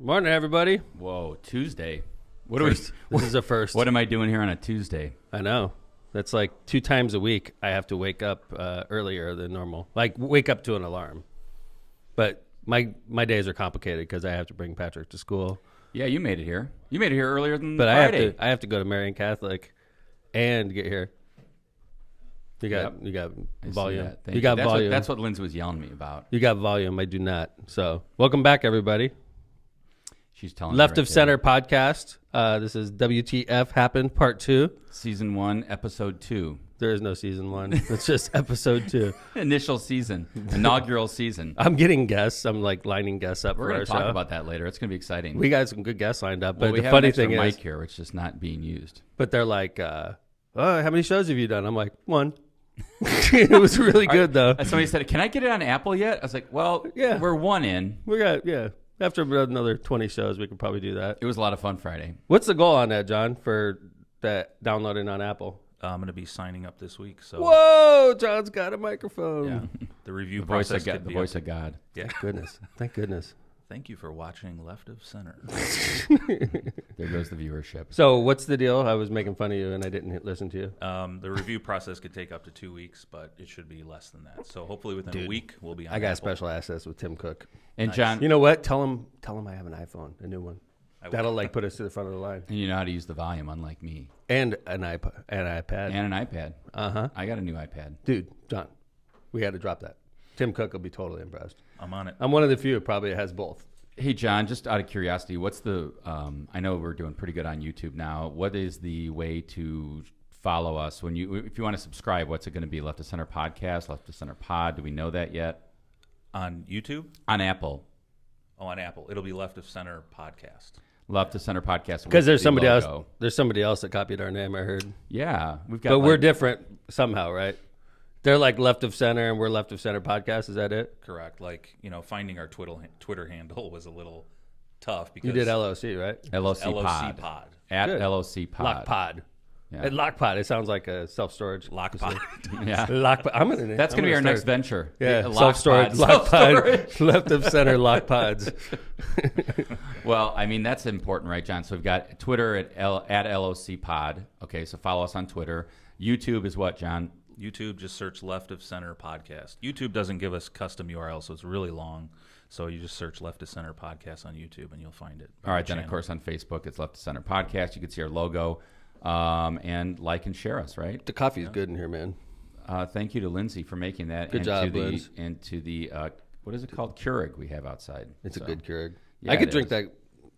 Morning, everybody. Whoa, Tuesday. This is a first. What am I doing here on a Tuesday? I know. That's like 2 times a week I have to wake up earlier than normal. Like, wake up to an alarm. But my days are complicated because I have to bring Patrick to school. Yeah, you made it here. You made it here earlier than but Friday. I have to go to Marian Catholic and get here. You got volume. You got volume. That's what Lindsay was yelling at me about. You got volume. I do not. So, welcome back, everybody. She's telling Left me of Center podcast. This is WTF Happened Part 2. Season 1, Episode 2. There is no Season 1. It's just Episode 2. Initial season. Inaugural season. I'm getting guests. I'm like lining guests up We're for our going to talk about that later. It's going to be exciting. We got some good guests lined up. But we the have funny an extra thing mic is, here, it's just not being used. but they're like, oh, how many shows have you done? I'm like, 1. It was really good, though. Somebody said, can I get it on Apple yet? I was like, well, Yeah. we're 1 in. We got, after another 20 shows, we could probably do that. It was a lot of fun Friday. What's the goal on that, John, for that downloading on Apple? I'm going to be signing up this week. So Whoa, John's got a microphone. yeah, the review The voice process of God. Yeah. Thank goodness. Thank goodness. Thank you for watching Left of Center. There goes the viewership. So what's the deal? I was making fun of you and I didn't listen to you. The review process could take up to 2 weeks, but it should be less than that. So hopefully within a week we'll be on I got Apple. special access with Tim Cook. And Nice. John, You know what? Tell him I have an iPhone, a new one. I will. That'll like put us to the front of the line. and you know how to use the volume, unlike me. And an iPad. And an iPad. Uh-huh. I got a new iPad. Dude, John, we had to drop that. Tim Cook will be totally impressed. I'm on it. I'm one of the few who probably has both. Hey, John, just out of curiosity, what's the, I know we're doing pretty good on YouTube now. What is the way to follow us? If you want to subscribe, what's it going to be? Left of Center Podcast, Left of Center Pod? Do we know that yet? On YouTube? On Apple. Oh, on Apple. It'll be Left of Center Podcast. Left of Center Podcast. Because there's with the somebody logo. else. There's somebody else that copied our name, I heard. Yeah. We've got But we're different somehow, right? They're like Left of Center and we're Left of Center Podcast. Is that it? Correct. Like, finding our Twitter handle was a little tough because You did LOC, right? LOC LOC Pod. Pod. At Good. LOC Pod. Lock Pod. Yeah. At Lock Pod. It sounds like a self-storage. Lock Pod. Yeah. Lock Pod. That's going to be our next venture. Yeah, Lock self-storage. Pod. Lock Self-storage. Pod. Left of Center Lock Pods. Well, I mean, that's important, right, John? So we've got Twitter at LOC Pod. Okay, so follow us on Twitter. YouTube is what, John? YouTube, just search Left of Center Podcast. YouTube doesn't give us custom URL, so it's really long. So you just search Left of Center Podcast on YouTube, and you'll find it. All right, then, of course, on Facebook, it's Left of Center Podcast. You can see our logo and like and share us, right? The coffee is good in here, man. Thank you to Lindsay for making that. Good job, Linz. And to the, what is it called? Keurig we have outside. It's a good Keurig. Yeah, I could it drink is. that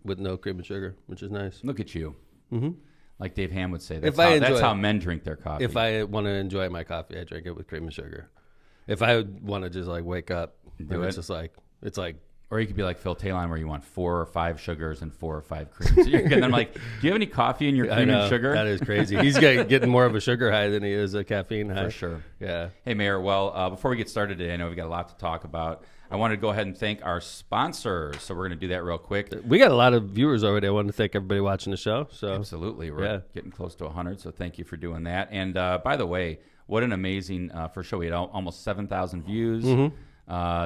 with no cream and sugar, which is nice. Look at you. Mm-hmm. Like Dave Ham would say, If I enjoy that's it. how men drink their coffee. If I want to enjoy my coffee, I drink it with cream and sugar. If I want to just like wake up, Do it's it. just like it's like Or you could be like Phil Talon, where you want 4 or 5 sugars and 4 or 5 creams. So and I'm like, do you have any coffee in your I cream know and sugar? that is crazy. He's getting more of a sugar high than he is a caffeine high. For sure. Yeah. Hey, Mayor. Well, before we get started today, I know we've got a lot to talk about. I wanted to go ahead and thank our sponsors. So we're going to do that real quick. We got a lot of viewers already. I want to thank everybody watching the show. So Absolutely. We're Yeah. getting close to 100, so thank you for doing that. And by the way, what an amazing first show. We had almost 7,000 views. Mm-hmm.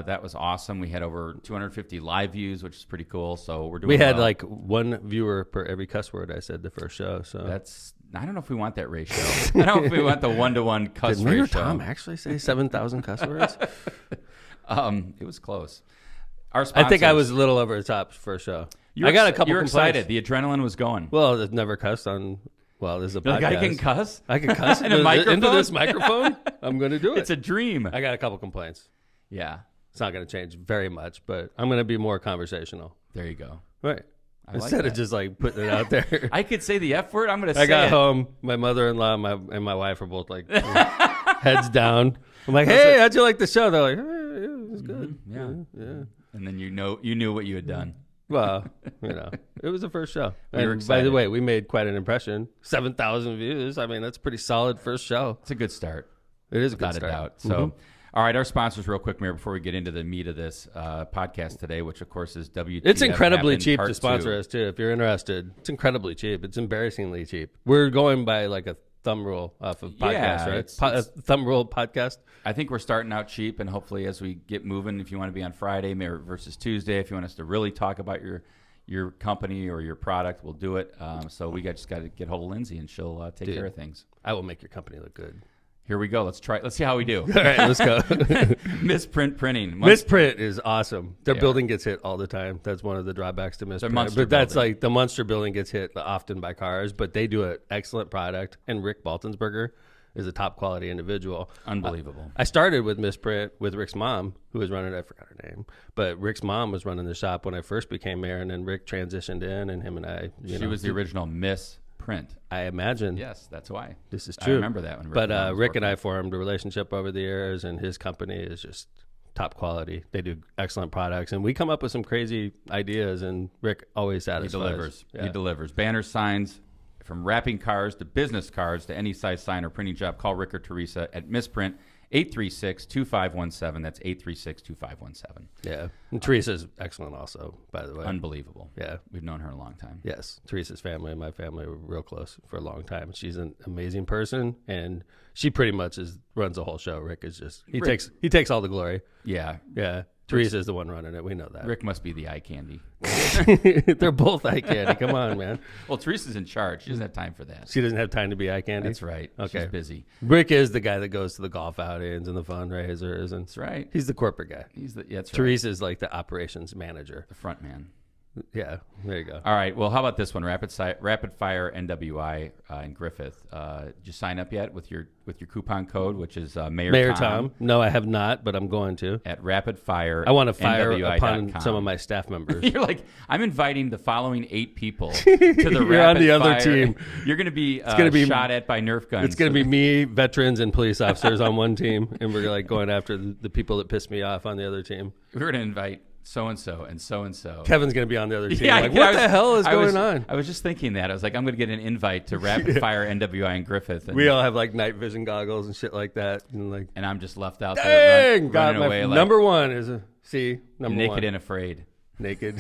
That was awesome. We had over 250 live views, which is pretty cool. So we're doing we had well. like 1 viewer per every cuss word I said the first show. So I don't know if we want that ratio. I don't know if we want the 1-to-1 cuss did Mayor ratio. Tom actually say 7,000 cuss words? It was close. Our sponsors, I think I was a little over the top first show. I got a couple You're complaints. excited. The adrenaline was going. Well, I've never cussed on. Well, this is a You're podcast. like, I can cuss? I can cuss In a into microphone? this microphone. I'm going to do it. It's a dream. I got a couple complaints. Yeah. It's not going to change very much, but I'm going to be more conversational. There you go. Right. like Instead of that. just like putting it out there. I could say the F word. I'm going to say I got it. home. My mother-in-law and my wife are both like heads down. I'm like, hey, how'd you like the show? They're like, hey, it was good. Yeah. Yeah. And then you knew what you had done. Well, it was the first show. We were And by excited. the way, we made quite an impression. 7,000 views. I mean, that's a pretty solid first show. It's a good start. It is a good Without a start. doubt. So, all right, our sponsors real quick, Mayor, before we get into the meat of this podcast today, which, of course, is WTF. It's incredibly Happened cheap Part to sponsor 2. us, too, if you're interested. It's incredibly cheap. It's embarrassingly cheap. We're going by like a thumb rule off of podcast, Yeah, right? it's- A thumb rule podcast. I think we're starting out cheap, and hopefully as we get moving, if you want to be on Friday versus Tuesday, if you want us to really talk about your your company or your product, we'll do it. So we just got to get hold of Lindsay, and she'll take care of things. I will make your company look good. Here we go. Let's try. Let's see how we do. All right, let's go. Misprint Printing. Misprint is awesome. Their building gets hit all the time. That's one of the drawbacks to Misprint. But that's like the Munster building gets hit often by cars, but they do an excellent product. And Rick Baltensberger is a top quality individual. Unbelievable. I started with Misprint with Rick's mom, who was running it. I forgot her name, but Rick's mom was running the shop when I first became mayor, and then Rick transitioned in, and him and I. She was the original Miss Print. I imagine. Yes, that's why. This is true. I remember that one. But Rick and I formed a relationship over the years, and his company is just top quality. They do excellent products, and we come up with some crazy ideas, and Rick always satisfies. He delivers. Yeah. He delivers. Banners, signs, from wrapping cards to business cards to any size sign or printing job. Call Rick or Teresa at Misprint, 836-2517. That's 836-2517. Yeah. And Teresa's excellent also, by the way. Unbelievable. Yeah. We've known her a long time. Yes. Teresa's family and my family were real close for a long time. She's an amazing person, and she pretty much runs the whole show. Rick is just he takes all the glory. Yeah. Yeah. Teresa's the one running it. We know that. Rick must be the eye candy. They're both eye candy. Come on, man. Well, Teresa's in charge. She doesn't have time for that. She doesn't have time to be eye candy? That's right. Okay. She's busy. Rick is the guy that goes to the golf outings and the fundraisers. And that's right. He's the corporate guy. That's right. Teresa's like the operations manager. The front man. Yeah, there you go. All right. Well, how about this one? Rapid Fire NWI in Griffith. Did you sign up yet with your coupon code, which is Mayor Tom? No, I have not, but I'm going to. At Rapid Fire. I want to fire upon some of my staff members. You're like, I'm inviting the following 8 people to the You're on the other team. You're going to be shot at by Nerf guns. It's going to be me, veterans, and police officers on one team, and we're like going after the people that pissed me off on the other team. We're going to invite so-and-so and so-and-so. Kevin's going to be on the other team. Yeah, what the hell is going on? I was just thinking that. I was like, I'm going to get an invite to Rapid Fire NWI in Griffith. And we all have like night vision goggles and shit like that. And I'm just left out there running away. Number one is number Naked one. and Afraid. Naked.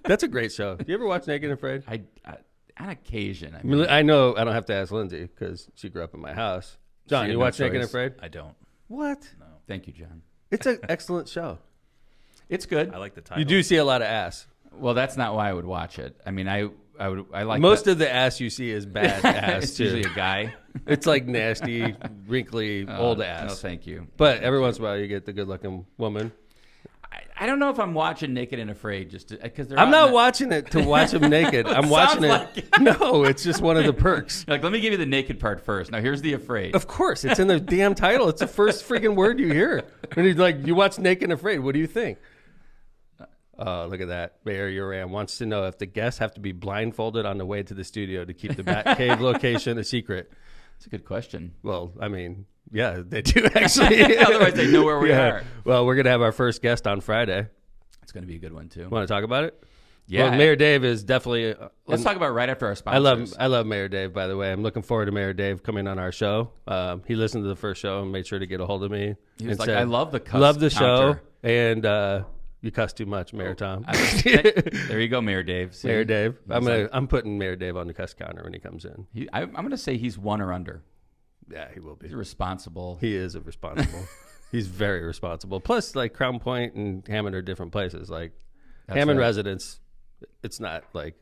That's a great show. Do you ever watch Naked and Afraid? On occasion. I know I don't have to ask Lindsay because she grew up in my house. John, you watch Naked and Afraid? I don't. What? No. Thank you, John. It's an excellent show. It's good. I like the title. You do see a lot of ass. Well, that's not why I would watch it. I mean, I like most of the ass you see is bad ass. It's usually a guy. It's like nasty, wrinkly, old ass. No, thank you. But every once in a while, you get the good-looking woman. I don't know if I'm watching Naked and Afraid just because I'm not watching it to watch him naked. I'm watching it. No, it's just one of the perks. Like, let me give you the naked part first. Now, here's the Afraid. Of course, it's in the damn title. It's the first freaking word you hear. And he's like, you watch Naked and Afraid. What do you think? Oh, look at that. Mayor Uran wants to know if the guests have to be blindfolded on the way to the studio to keep the Batcave location a secret. That's a good question. Well, I mean, yeah, they do actually. Otherwise, they know where we are. Well, we're going to have our first guest on Friday. It's going to be a good one, too. Want to talk about it? Yeah. Well, Mayor Dave is definitely... let's talk about it right after our sponsors. I love Mayor Dave, by the way. I'm looking forward to Mayor Dave coming on our show. He listened to the first show and made sure to get a hold of me. He was like, I love the cuss love the counter. show, and you cuss too much, Mayor Tom. There you go, Mayor Dave. See? Mayor Dave. I'm putting Mayor Dave on the cuss counter when he comes in. I'm going to say he's 1 or under. Yeah, he will be. He's responsible. He is responsible. He's very responsible. Plus, like Crown Point and Hammond are different places. Like Hammond residents, it's not like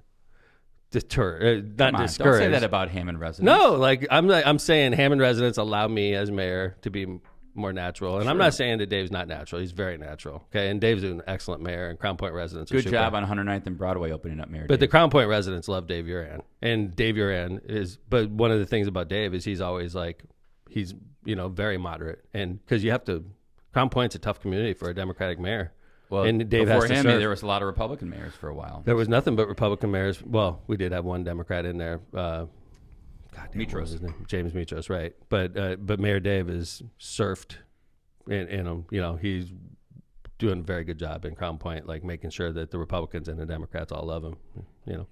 discouraged. Don't say that about Hammond residents. No, like I'm saying Hammond residents allow me as mayor to be more natural. And I'm not saying that Dave's not natural. He's very natural. Okay, and Dave's an excellent mayor, and Crown Point residents good job on 109th and Broadway opening up Mayor But Dave. the Crown Point residents love Dave Uran. And Dave Uran but one of the things about Dave is he's always like, he's, very moderate. And because you have to, Crown Point's a tough community for a Democratic mayor. Well, and Dave before has to him, serve. there was a lot of Republican mayors for a while. There was nothing but Republican mayors. Well, we did have one Democrat in there. What was his name? James Mitros, right. But Mayor Dave is surfed in he's doing a very good job in Crown Point, like making sure that the Republicans and the Democrats all love him.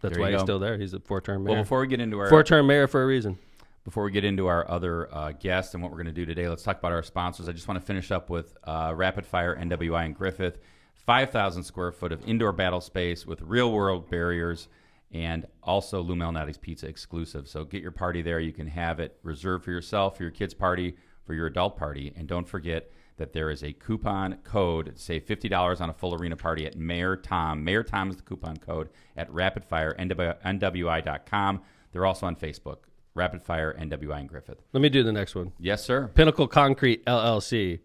That's why he's still there. He's a 4-term mayor. Well, before we get into our 4-term mayor for a reason. Before we get into our other guests and what we're going to do today, let's talk about our sponsors. I just want to finish up with Rapid Fire NWI in Griffith, 5,000 square foot of indoor battle space with real-world barriers, and also Lou Malnati's Pizza exclusive. So get your party there. You can have it reserved for yourself, for your kid's party, for your adult party. And don't forget, that there is a coupon code to save $50 on a full arena party at Mayor Tom. Mayor Tom is the coupon code at rapidfirenwi.com. They're also on Facebook. Rapid Fire NWI in Griffith. Let me do the next one. Yes, sir. Pinnacle Concrete LLC.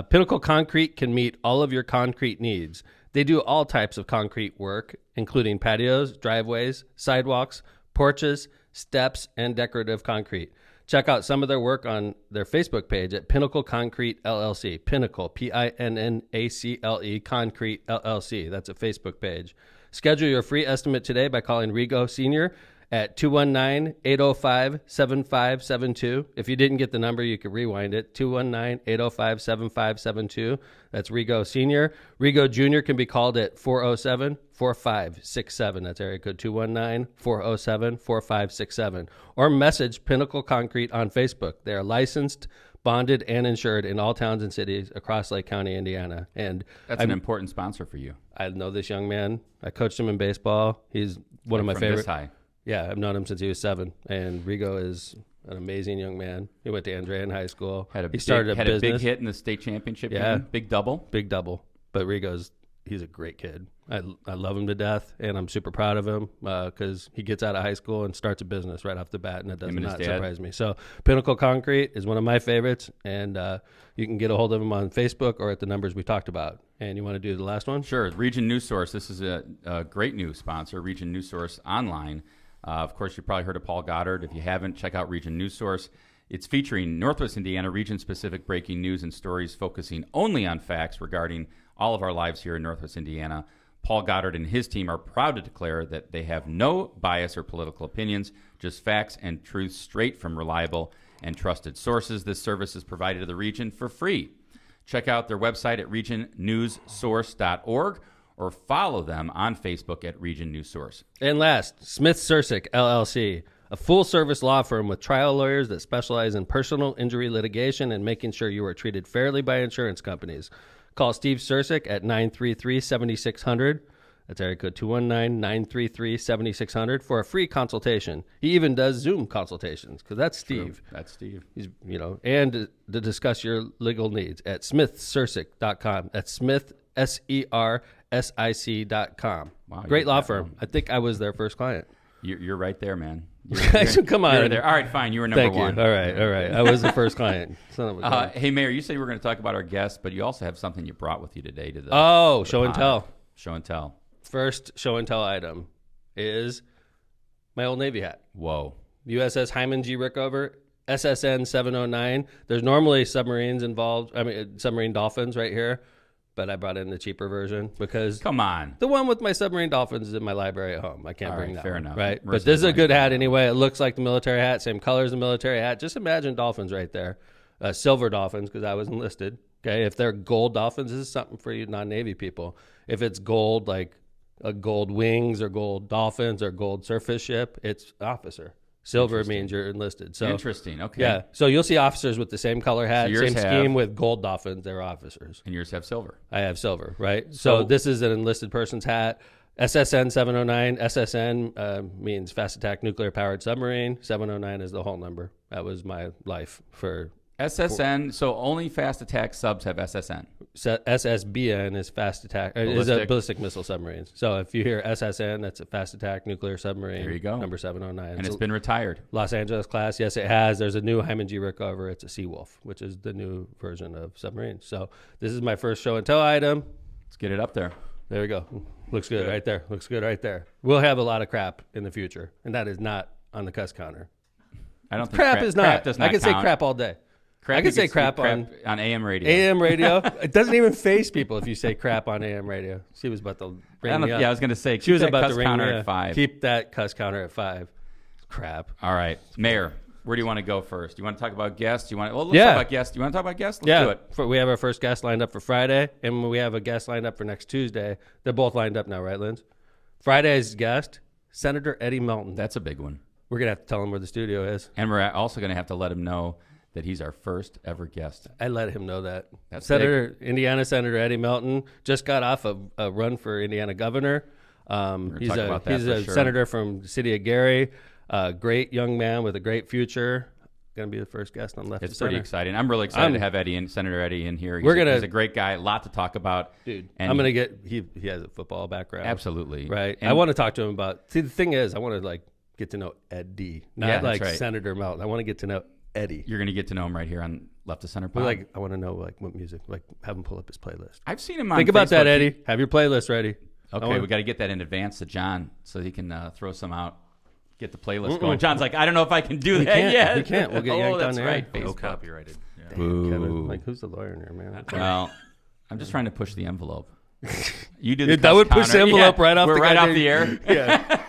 Pinnacle Concrete can meet all of your concrete needs. They do all types of concrete work, including patios, driveways, sidewalks, porches, steps, and decorative concrete. Check out some of their work on their Facebook page at Pinnacle Concrete LLC. Pinnacle, Pinnacle Concrete LLC. That's a Facebook page. Schedule your free estimate today by calling Rigo Sr. at 219-805-7572. If you didn't get the number, you could rewind it. 219-805-7572. That's Rigo Sr. Rigo Jr. can be called at 407-4567. That's area code 219-407-4567. Or message Pinnacle Concrete on Facebook. They are licensed, bonded, and insured in all towns and cities across Lake County, Indiana. And that's an important sponsor for you. I know this young man. I coached him in baseball. He's one of my favorite. This high. Yeah, I've known him since he was 7, and Rigo is an amazing young man. He went to Andrean High School. He started a business. A big hit in the state championship game. Big double. Big double. But he's a great kid. I love him to death, and I'm super proud of him because he gets out of high school and starts a business right off the bat, and that does not surprise me. So Pinnacle Concrete is one of my favorites, and you can get a hold of him on Facebook or at the numbers we talked about. And you want to do the last one? Sure. Region News Source. This is a great news sponsor, Region News Source Online. Of course, you've probably heard of Paul Goddard. If you haven't, check out Region News Source. It's featuring Northwest Indiana region-specific breaking news and stories focusing only on facts regarding all of our lives here in Northwest Indiana. Paul Goddard and his team are proud to declare that they have no bias or political opinions, just facts and truth straight from reliable and trusted sources. This service is provided to the region for free. Check out their website at regionnewssource.org or follow them on Facebook at Region News Source. And last, Smith Sursick, LLC, a full-service law firm with trial lawyers that specialize in personal injury litigation and making sure you are treated fairly by insurance companies. Call Steve Sursick at 933-7600. That's area code 219-933-7600 for a free consultation. He even does Zoom consultations because that's Steve. True. That's Steve. He's, and to discuss your legal needs at smithsursick.com. That's Smith, SERSIC.com. Wow, great law firm. I think I was their first client. You're right there, man. Come on. You're there. All right, fine. You were number one. All right. I was the first client. Hey, Mayor, you said you were going to talk about our guests, but you also have something you brought with you today to the show and tell. Show and tell. First show and tell item is my Old Navy hat. Whoa. USS Hyman G. Rickover, SSN 709. There's normally submarines involved. Submarine dolphins right here. But I brought in the cheaper version because come on, the one with my submarine dolphins is in my library at home. I can't bring that. Fair one, enough. Right? But this is a good hat anyway. It looks like the military hat, same color as the military hat. Just imagine dolphins right there, silver dolphins because I was enlisted. Okay, if they're gold dolphins, this is something for you non-Navy people. If it's gold, like a gold wings or gold dolphins or gold surface ship, it's officer. Silver means you're enlisted. So interesting. Okay. Yeah. So you'll see officers with the same color hat, same scheme with gold dolphins. They're officers. And yours have silver. I have silver, right? So this is an enlisted person's hat. SSN 709. SSN means Fast Attack Nuclear Powered Submarine. 709 is the whole number. That was my life for SSN. So only Fast Attack subs have SSN. SSBN is Fast Attack. Is a ballistic missile submarines. So if you hear SSN, that's a Fast Attack Nuclear Submarine. There you go. Number 709. And it's been retired. Los Angeles class. Yes, it has. There's a new Hyman G. Rickover. It's a Seawolf, which is the new version of submarines. So this is my first show and tell item. Let's get it up there. There we go. Looks good right there. Looks good right there. We'll have a lot of crap in the future, and that is not on the cuss counter. I don't think crap is not. Does not I can count. say crap all day. I can say crap on AM radio. AM radio. It doesn't even faze people if you say crap on AM radio. She was about to ring me up. Yeah, I was going to say. She was about to ring me at 5. Keep that cuss counter at 5. Crap. All right, Mayor. Where do you want to go first? You want to talk about guests? Let's talk about guests. You want to talk about guests? Let's do it. We have our first guest lined up for Friday, and we have a guest lined up for next Tuesday. They're both lined up now, right, Linz? Friday's guest, Senator Eddie Melton. That's a big one. We're going to have to tell him where the studio is. And we're also going to have to let him know that he's our first ever guest. I let him know that. That's Indiana Senator Eddie Melton just got off a run for Indiana governor. He's a senator from the city of Gary. Great young man with a great future. going to be the first guest on Left It's to Center. pretty exciting. I'm really excited to have Senator Eddie in here. He's a great guy, a lot to talk about. Dude, and I'm going to get, he has a football background. Absolutely. Right. And I want to talk to him about, see, the thing is, I want to like get to know Eddie, not like Senator Melton. I want to get to know Eddie. You're going to get to know him right here on Left to Center Pod. But like, I want to know like what music, like have him pull up his playlist. I've seen him on Think about that, Facebook. Eddie. Have your playlist ready. Okay, we got to get that in advance to John so he can throw some out. Get the playlist going. John's like, I don't know if I can do that yet. We can't. We'll get yanked that's on right. there. No copyrighted. Yeah. Damn, Kevin. Like, who's the lawyer in here, man? Well, I'm just trying to push the envelope. You do that would push the envelope right off. We're the right off the air. Yeah.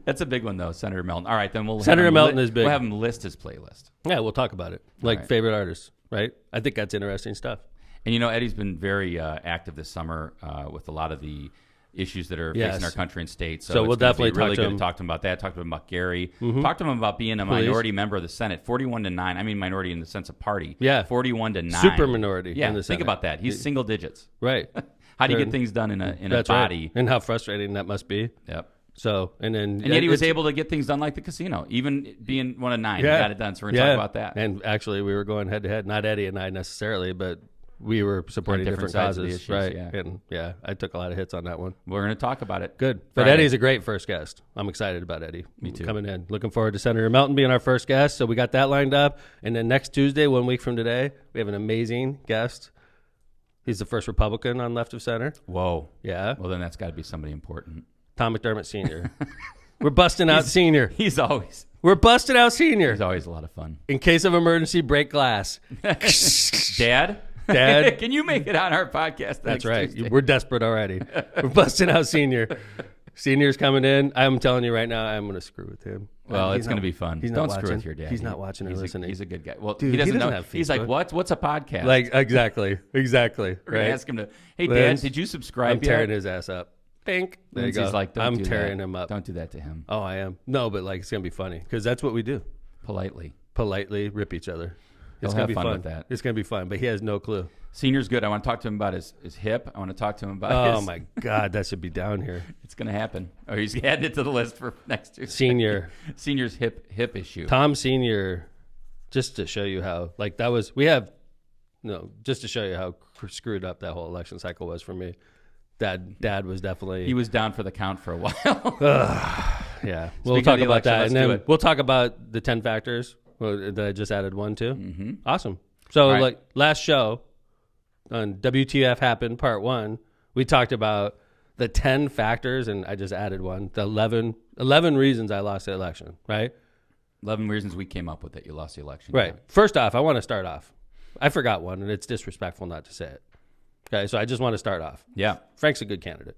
That's a big one though, Senator Melton. All right, then Senator Melton is big. We'll have him list his playlist. Yeah, we'll talk about it. Like favorite artists, right? I think that's interesting stuff. And you know, Eddie's been very active this summer with a lot of the issues that are facing our country and state. So we'll definitely talk to him about that. Talk to him about Gary. Talk to him about being a minority member of the Senate. 41-9. I mean, minority in the sense of party. Yeah, 41-9. Super minority. Yeah, in the think Senate. about that. He's single digits. Right. How do you get things done in a body? Right. And how frustrating that must be. Yep. So and yet he was able to get things done like the casino, even being one of 9. He got it done. So we're gonna talk about that. And actually, we were going head to head. Not Eddie and I necessarily, but we were supporting different causes, issues, right? Yeah. And I took a lot of hits on that one. We're going to talk about it. Good. But Eddie's a great first guest. I'm excited about Eddie. Me too. Coming in. Looking forward to Senator Melton being our first guest. So we got that lined up. And then next Tuesday, 1 week from today, we have an amazing guest. He's the first Republican on Left of Center. Whoa. Yeah. Well, then that's got to be somebody important. Tom McDermott Sr. We're busting out Senior. We're busting out Senior. He's always a lot of fun. In case of emergency, break glass. Dad? Can you make it on our podcast? That's right. Tuesday? We're desperate already. We're busting out Senior. Senior's coming in. I'm telling you right now, I'm going to screw with him. Well, it's going to be fun. Don't screw with your dad. He's not watching or listening. He's a good guy. Well, Dude, he doesn't know. have He's like, Facebook. what's a podcast? Like, exactly. We're going Right? to ask him to, hey, Liz, Dad, did you subscribe I'm tearing his ass up. Think. There you go. He's like, I'm tearing him up. Don't do that to him. Oh, I am. No, but like, it's going to be funny because that's what we do. Politely rip each other. It's going to be fun with that. It's going to be fun, but he has no clue. Senior's good. I want to talk to him about his hip. I want to talk to him about Oh, his... my God. That should be down here. It's going to happen. Oh, he's adding it to the list for next year. Senior's hip issue. Tom Senior, just to show you how, like, that was, just to show you how screwed up that whole election cycle was for me. Dad was definitely... He was down for the count for a while. Yeah. We'll talk about that. And then we'll talk about the 10 factors that I just added 1 to. Mm-hmm. Awesome. So, right. like, last show on WTF Happened Part 1, we talked about the 10 factors, and I just added 1, the 11 reasons I lost the election, right? 11 reasons we came up with that you lost the election. Right. First off, I want to start off. I forgot one, and it's disrespectful not to say it. Okay, so I just want to start off. Yeah. Frank's a good candidate.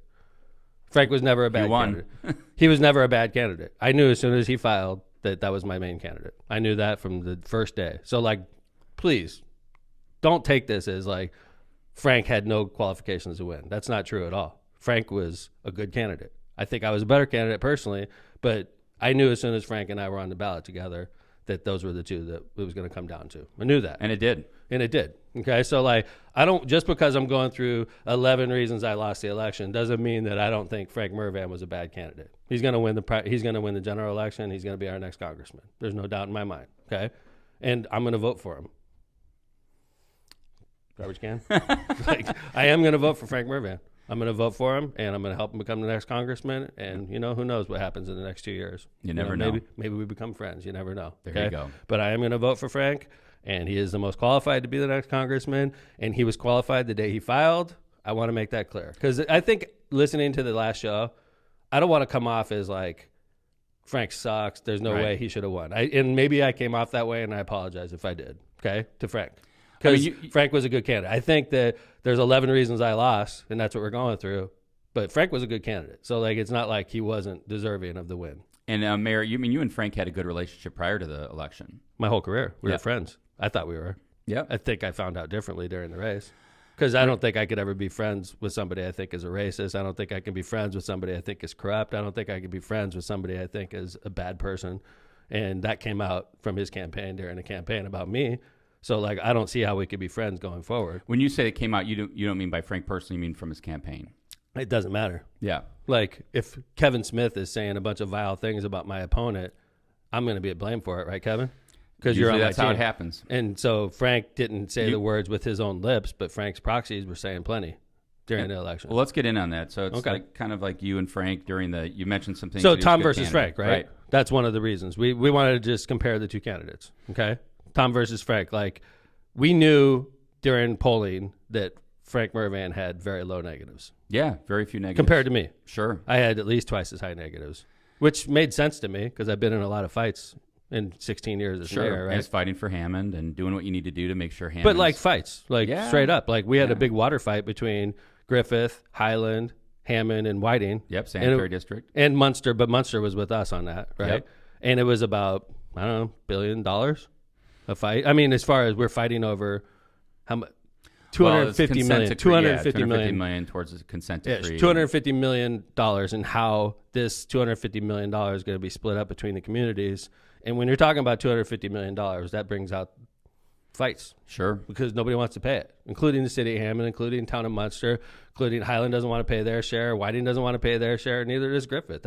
Frank was never a bad candidate. He was never a bad candidate. I knew as soon as he filed that was my main candidate. I knew that from the first day. So, like, please don't take this as like Frank had no qualifications to win. That's not true at all. Frank was a good candidate. I think I was a better candidate personally, but I knew as soon as Frank and I were on the ballot together that those were the two that it was going to come down to. I knew that. And it did. Okay, so like I don't, just because I'm going through 11 reasons I lost the election doesn't mean that I don't think Frank Mervan was a bad candidate. He's going to win the general election. He's going to be our next congressman. There's no doubt in my mind. Okay, and I'm going to vote for him. Garbage can. Like, I am going to vote for Frank Mervan. I'm going to vote for him, and I'm going to help him become the next congressman. And who knows what happens in the next 2 years? You never know. Maybe we become friends. You never know. There you go. But I am going to vote for Frank. And he is the most qualified to be the next congressman. And he was qualified the day he filed. I want to make that clear. Because I think listening to the last show, I don't want to come off as like, Frank sucks. There's no way he should have won. And maybe I came off that way, and I apologize if I did, okay, to Frank. Because Frank was a good candidate. I think that there's 11 reasons I lost, and that's what we're going through. But Frank was a good candidate. So, like, it's not like he wasn't deserving of the win. And, Mayor, you and Frank had a good relationship prior to the election. My whole career. We were friends. I thought we were. Yeah. I think I found out differently during the race. Because I don't think I could ever be friends with somebody I think is a racist. I don't think I can be friends with somebody I think is corrupt. I don't think I can be friends with somebody I think is a bad person. And that came out from his campaign during the campaign about me. So, like, I don't see how we could be friends going forward. When you say it came out, you don't mean by Frank personally, you mean from his campaign. It doesn't matter. Yeah. Like, if Kevin Smith is saying a bunch of vile things about my opponent, I'm going to be blamed for it, right, Kevin? because you're on my that's how it team. happens. And so Frank didn't say the words with his own lips, but Frank's proxies were saying plenty during the election. Well, let's get in on that. So it's Okay. like kind of like you and Frank during you mentioned some things. So that he was a Tom good versus candidate. Frank, right? That's one of the reasons. We wanted to just compare the two candidates, okay? Tom versus Frank. Like, we knew during polling that Frank Mervan had very low negatives. Yeah, very few negatives. Compared to me. Sure. I had at least twice as high negatives, which made sense to me because I've been in a lot of fights in 16 years as mayor, right? And fighting for Hammond and doing what you need to do to make sure Hammond. But like fights, like straight up. Like we had a Yeah. big water fight between Griffith, Highland, Hammond, and Whiting. Yep, sanitary district. And Munster, but Munster was with us on that, right? Yep. And it was about, I don't know, $1 billion a fight. I mean, as far as we're fighting over how much? $250 million towards the consent decree. $250 million, and how this $250 million is going to be split up between the communities. And when you're talking about $250 million, that brings out fights. Sure. Because nobody wants to pay it, including the city of Hammond, including town of Munster, including Highland doesn't want to pay their share. Whiting doesn't want to pay their share. Neither does Griffith.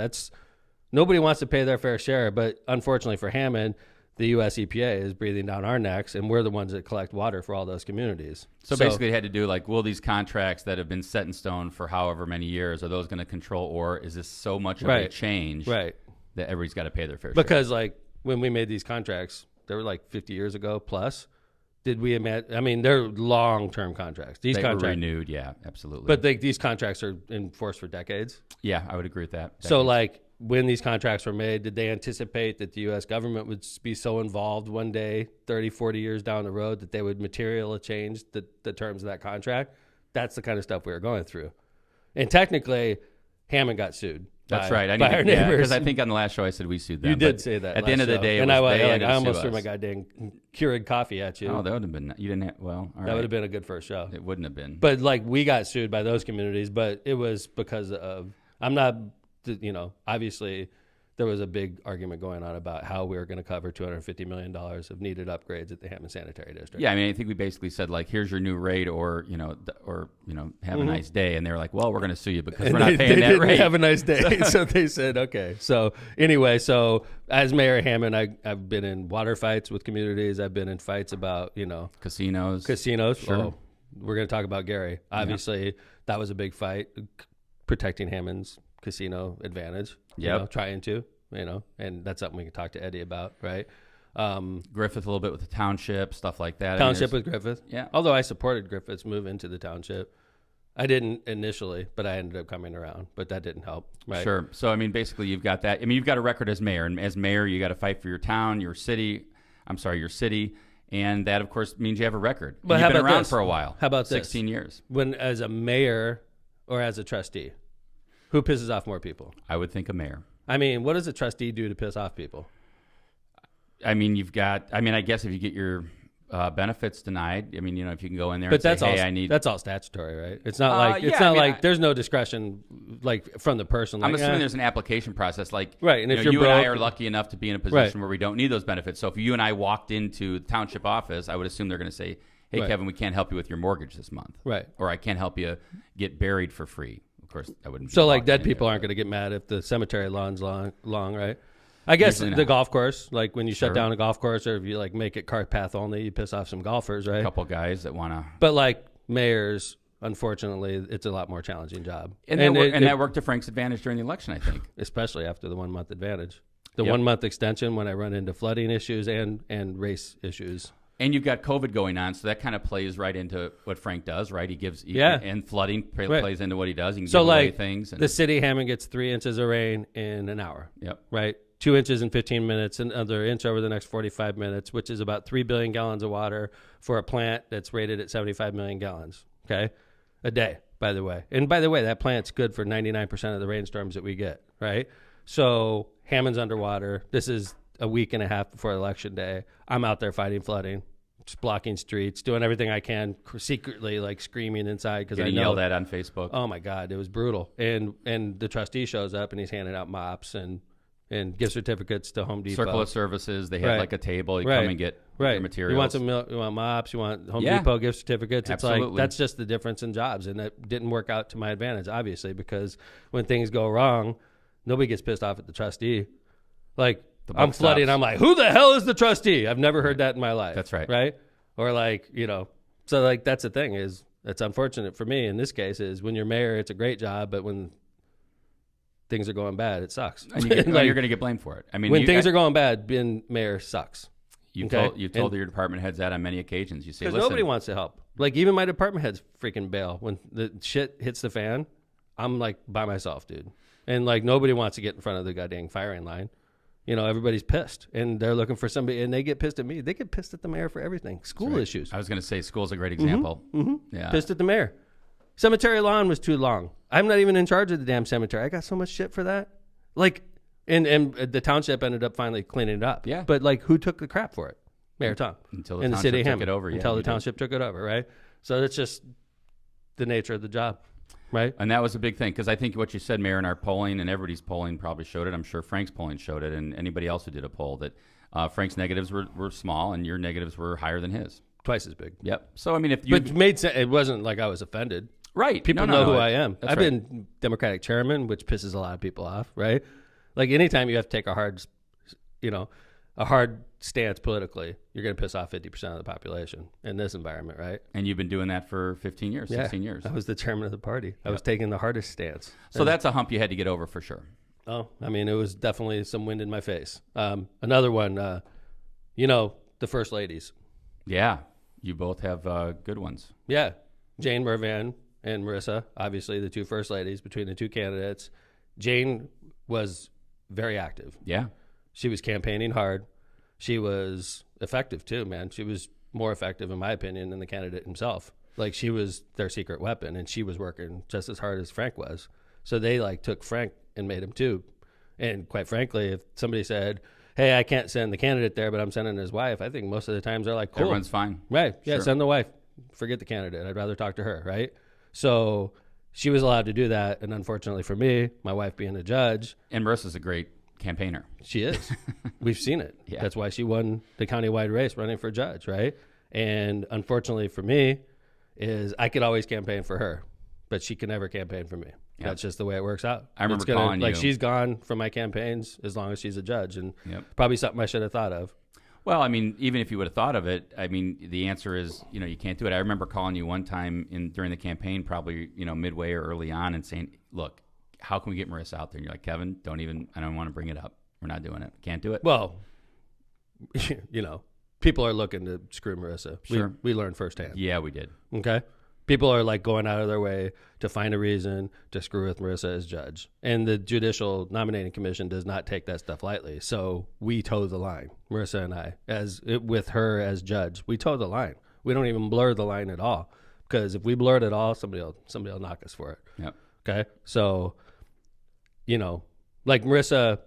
Nobody wants to pay their fair share. But unfortunately for Hammond, the U.S. EPA is breathing down our necks, and we're the ones that collect water for all those communities. So basically, it had to do like, will these contracts that have been set in stone for however many years, are those going to control, or is this so much of a change that everybody's got to pay their fair share? Because like when we made these contracts, they were like 50 years ago plus. Did we imagine? I mean, they're long-term contracts. These contracts were renewed, yeah, absolutely. But these contracts are in force for decades. Yeah, I would agree with that. So like, when these contracts were made, did they anticipate that the U.S. government would be so involved one day, 30, 40 years down the road, that they would materially change the terms of that contract? That's the kind of stuff we were going through. And technically, Hammond got sued. That's right. By our neighbors. Because I think on the last show I said we sued them. You did say that. At the end of the day, and I almost threw my goddamn Keurig coffee at you. Oh, that would have been. You didn't have. Well, all right. That would have been a good first show. It wouldn't have been. But like, we got sued by those communities, but it was because of, I'm not, obviously there was a big argument going on about how we were going to cover $250 million of needed upgrades at the Hammond Sanitary District. Yeah, I mean, I think we basically said, like, here's your new rate, or have a nice day. And they were like, well, we're going to sue you because we're not paying that rate. Have a nice day. So they said, okay. So anyway, as Mayor Hammond, I've been in water fights with communities. I've been in fights about, casinos. Sure. Oh, we're going to talk about Gary. Obviously, that was a big fight, protecting Hammond's casino advantage. Trying to, and that's something we can talk to Eddie about, right? Griffith a little bit with the township, stuff like that. Township with Griffith. Yeah. Although I supported Griffith's move into the township. I didn't initially, but I ended up coming around. But that didn't help, right? Sure. So, I mean, basically you've got that. I mean, you've got a record as mayor. And as mayor, you got to fight for your town, your city. And that, of course, means you have a record. But you've been around for a while. How about 16 years. When, as a mayor or as a trustee, who pisses off more people? I would think a mayor. I mean, what does a trustee do to piss off people? I mean, I guess if you get your benefits denied, if you can go in there but and say, that's all statutory, right? It's not like, there's no discretion, like, from the person. Like, I'm assuming there's an application process. Like, right. And if you and I are lucky enough to be in a position where we don't need those benefits. So if you and I walked into the township office, I would assume they're going to say, hey, Kevin, we can't help you with your mortgage this month. Right. Or I can't help you get buried for free. Of course, I wouldn't. So, like, dead people aren't going to get mad if the cemetery lawn's long, right? I guess the golf course, like when you shut down a golf course, or if you like make it cart path only, you piss off some golfers, right? A couple guys that want to. But like mayors, unfortunately, it's a lot more challenging job. And that worked to Frank's advantage during the election, I think. Especially after the 1 month advantage. The 1 month extension when I run into flooding issues and race issues. And you've got COVID going on, so that kind of plays right into what Frank does, right? And flooding plays into what he does. He can give away things. The city of Hammond gets 3 inches of rain in an hour. Yep. Right? 2 inches in 15 minutes, another inch over the next 45 minutes, which is about 3 billion gallons of water for a plant that's rated at 75 million gallons, okay? A day, by the way. And by the way, that plant's good for 99% of the rainstorms that we get, right? So Hammond's underwater. This is a week and a half before Election Day. I'm out there fighting flooding, just blocking streets, doing everything I can, secretly like screaming inside because I know. Yelled at on Facebook. Oh, my God, it was brutal. And the trustee shows up, and he's handing out mops and gift certificates to Home Depot. Circle of Services. They had like a table. You come and get your materials. You want some milk, you want mops, you want Home Depot gift certificates. Absolutely. It's like, that's just the difference in jobs. And that didn't work out to my advantage, obviously, because when things go wrong, nobody gets pissed off at the trustee. Like, I'm flooding. stops. I'm like, who the hell is the trustee? I've never heard that in my life. That's right. Right? Or like, so like that's the thing is that's unfortunate for me in this case is when you're mayor, it's a great job, but when things are going bad, it sucks. And you're going to get blamed for it. I mean, when things are going bad, being mayor sucks. You've told your department heads that on many occasions. You say, because listen, nobody wants to help. Like even my department heads freaking bail when the shit hits the fan. I'm like by myself, dude, and like nobody wants to get in front of the goddamn firing line. Everybody's pissed, and they're looking for somebody, and they get pissed at me. They get pissed at the mayor for everything. School issues. I was going to say school's a great example. Yeah, pissed at the mayor. Cemetery lawn was too long. I'm not even in charge of the damn cemetery. I got so much shit for that. Like, and the township ended up finally cleaning it up. Yeah, but like, who took the crap for it? Mayor Tom. Until the township took it over. Until the township took it over, right? So it's just the nature of the job, right? And that was a big thing because I think what you said, Mayor, in our polling and everybody's polling probably showed it. I'm sure Frank's polling showed it, and anybody else who did a poll that Frank's negatives were small and your negatives were higher than his. Twice as big. Yep. So I mean, if you but it made sense. It wasn't like I was offended. Right. People know who I am. I've been Democratic chairman, which pisses a lot of people off, right? Like anytime you have to take a hard stance politically, you're going to piss off 50% of the population in this environment, right? And you've been doing that for 15 years, 16 years. I was the chairman of the party. I was taking the hardest stance. So that's a hump you had to get over for sure. Oh, I mean, it was definitely some wind in my face. Another one, the first ladies. Yeah. You both have good ones. Yeah. Jane Mervan and Marissa, obviously the two first ladies between the two candidates. Jane was very active. Yeah. She was campaigning hard. She was effective too, man. She was more effective, in my opinion, than the candidate himself. Like she was their secret weapon, and she was working just as hard as Frank was. So they like took Frank and made him too. And quite frankly, if somebody said, hey, I can't send the candidate there, but I'm sending his wife, I think most of the times they're like, cool. Everyone's fine. Right. Yeah, sure. Send the wife. Forget the candidate. I'd rather talk to her, right? So she was allowed to do that. And unfortunately for me, my wife being a judge. And Marissa's a great campaigner. She is. We've seen it. Yeah. That's why she won the countywide race running for judge, right? And unfortunately for me is I could always campaign for her, but she can never campaign for me. Yep. That's just the way it works out. I remember calling you. She's gone from my campaigns as long as she's a judge, and yep. probably something I should have thought of. Well, I mean, even if you would have thought of it, I mean, the answer is, you can't do it. I remember calling you one time during the campaign, probably, midway or early on, and saying, look, how can we get Marissa out there? And you're like, Kevin, I don't want to bring it up. We're not doing it. Can't do it. Well, people are looking to screw Marissa. Sure. We learned firsthand. Yeah, we did. Okay. People are like going out of their way to find a reason to screw with Marissa as judge. And the Judicial Nominating Commission does not take that stuff lightly. So we toe the line, Marissa and I, with her as judge. We toe the line. We don't even blur the line at all. Because if we blur it at all, somebody will knock us for it. Yep. Okay? So, like Marissa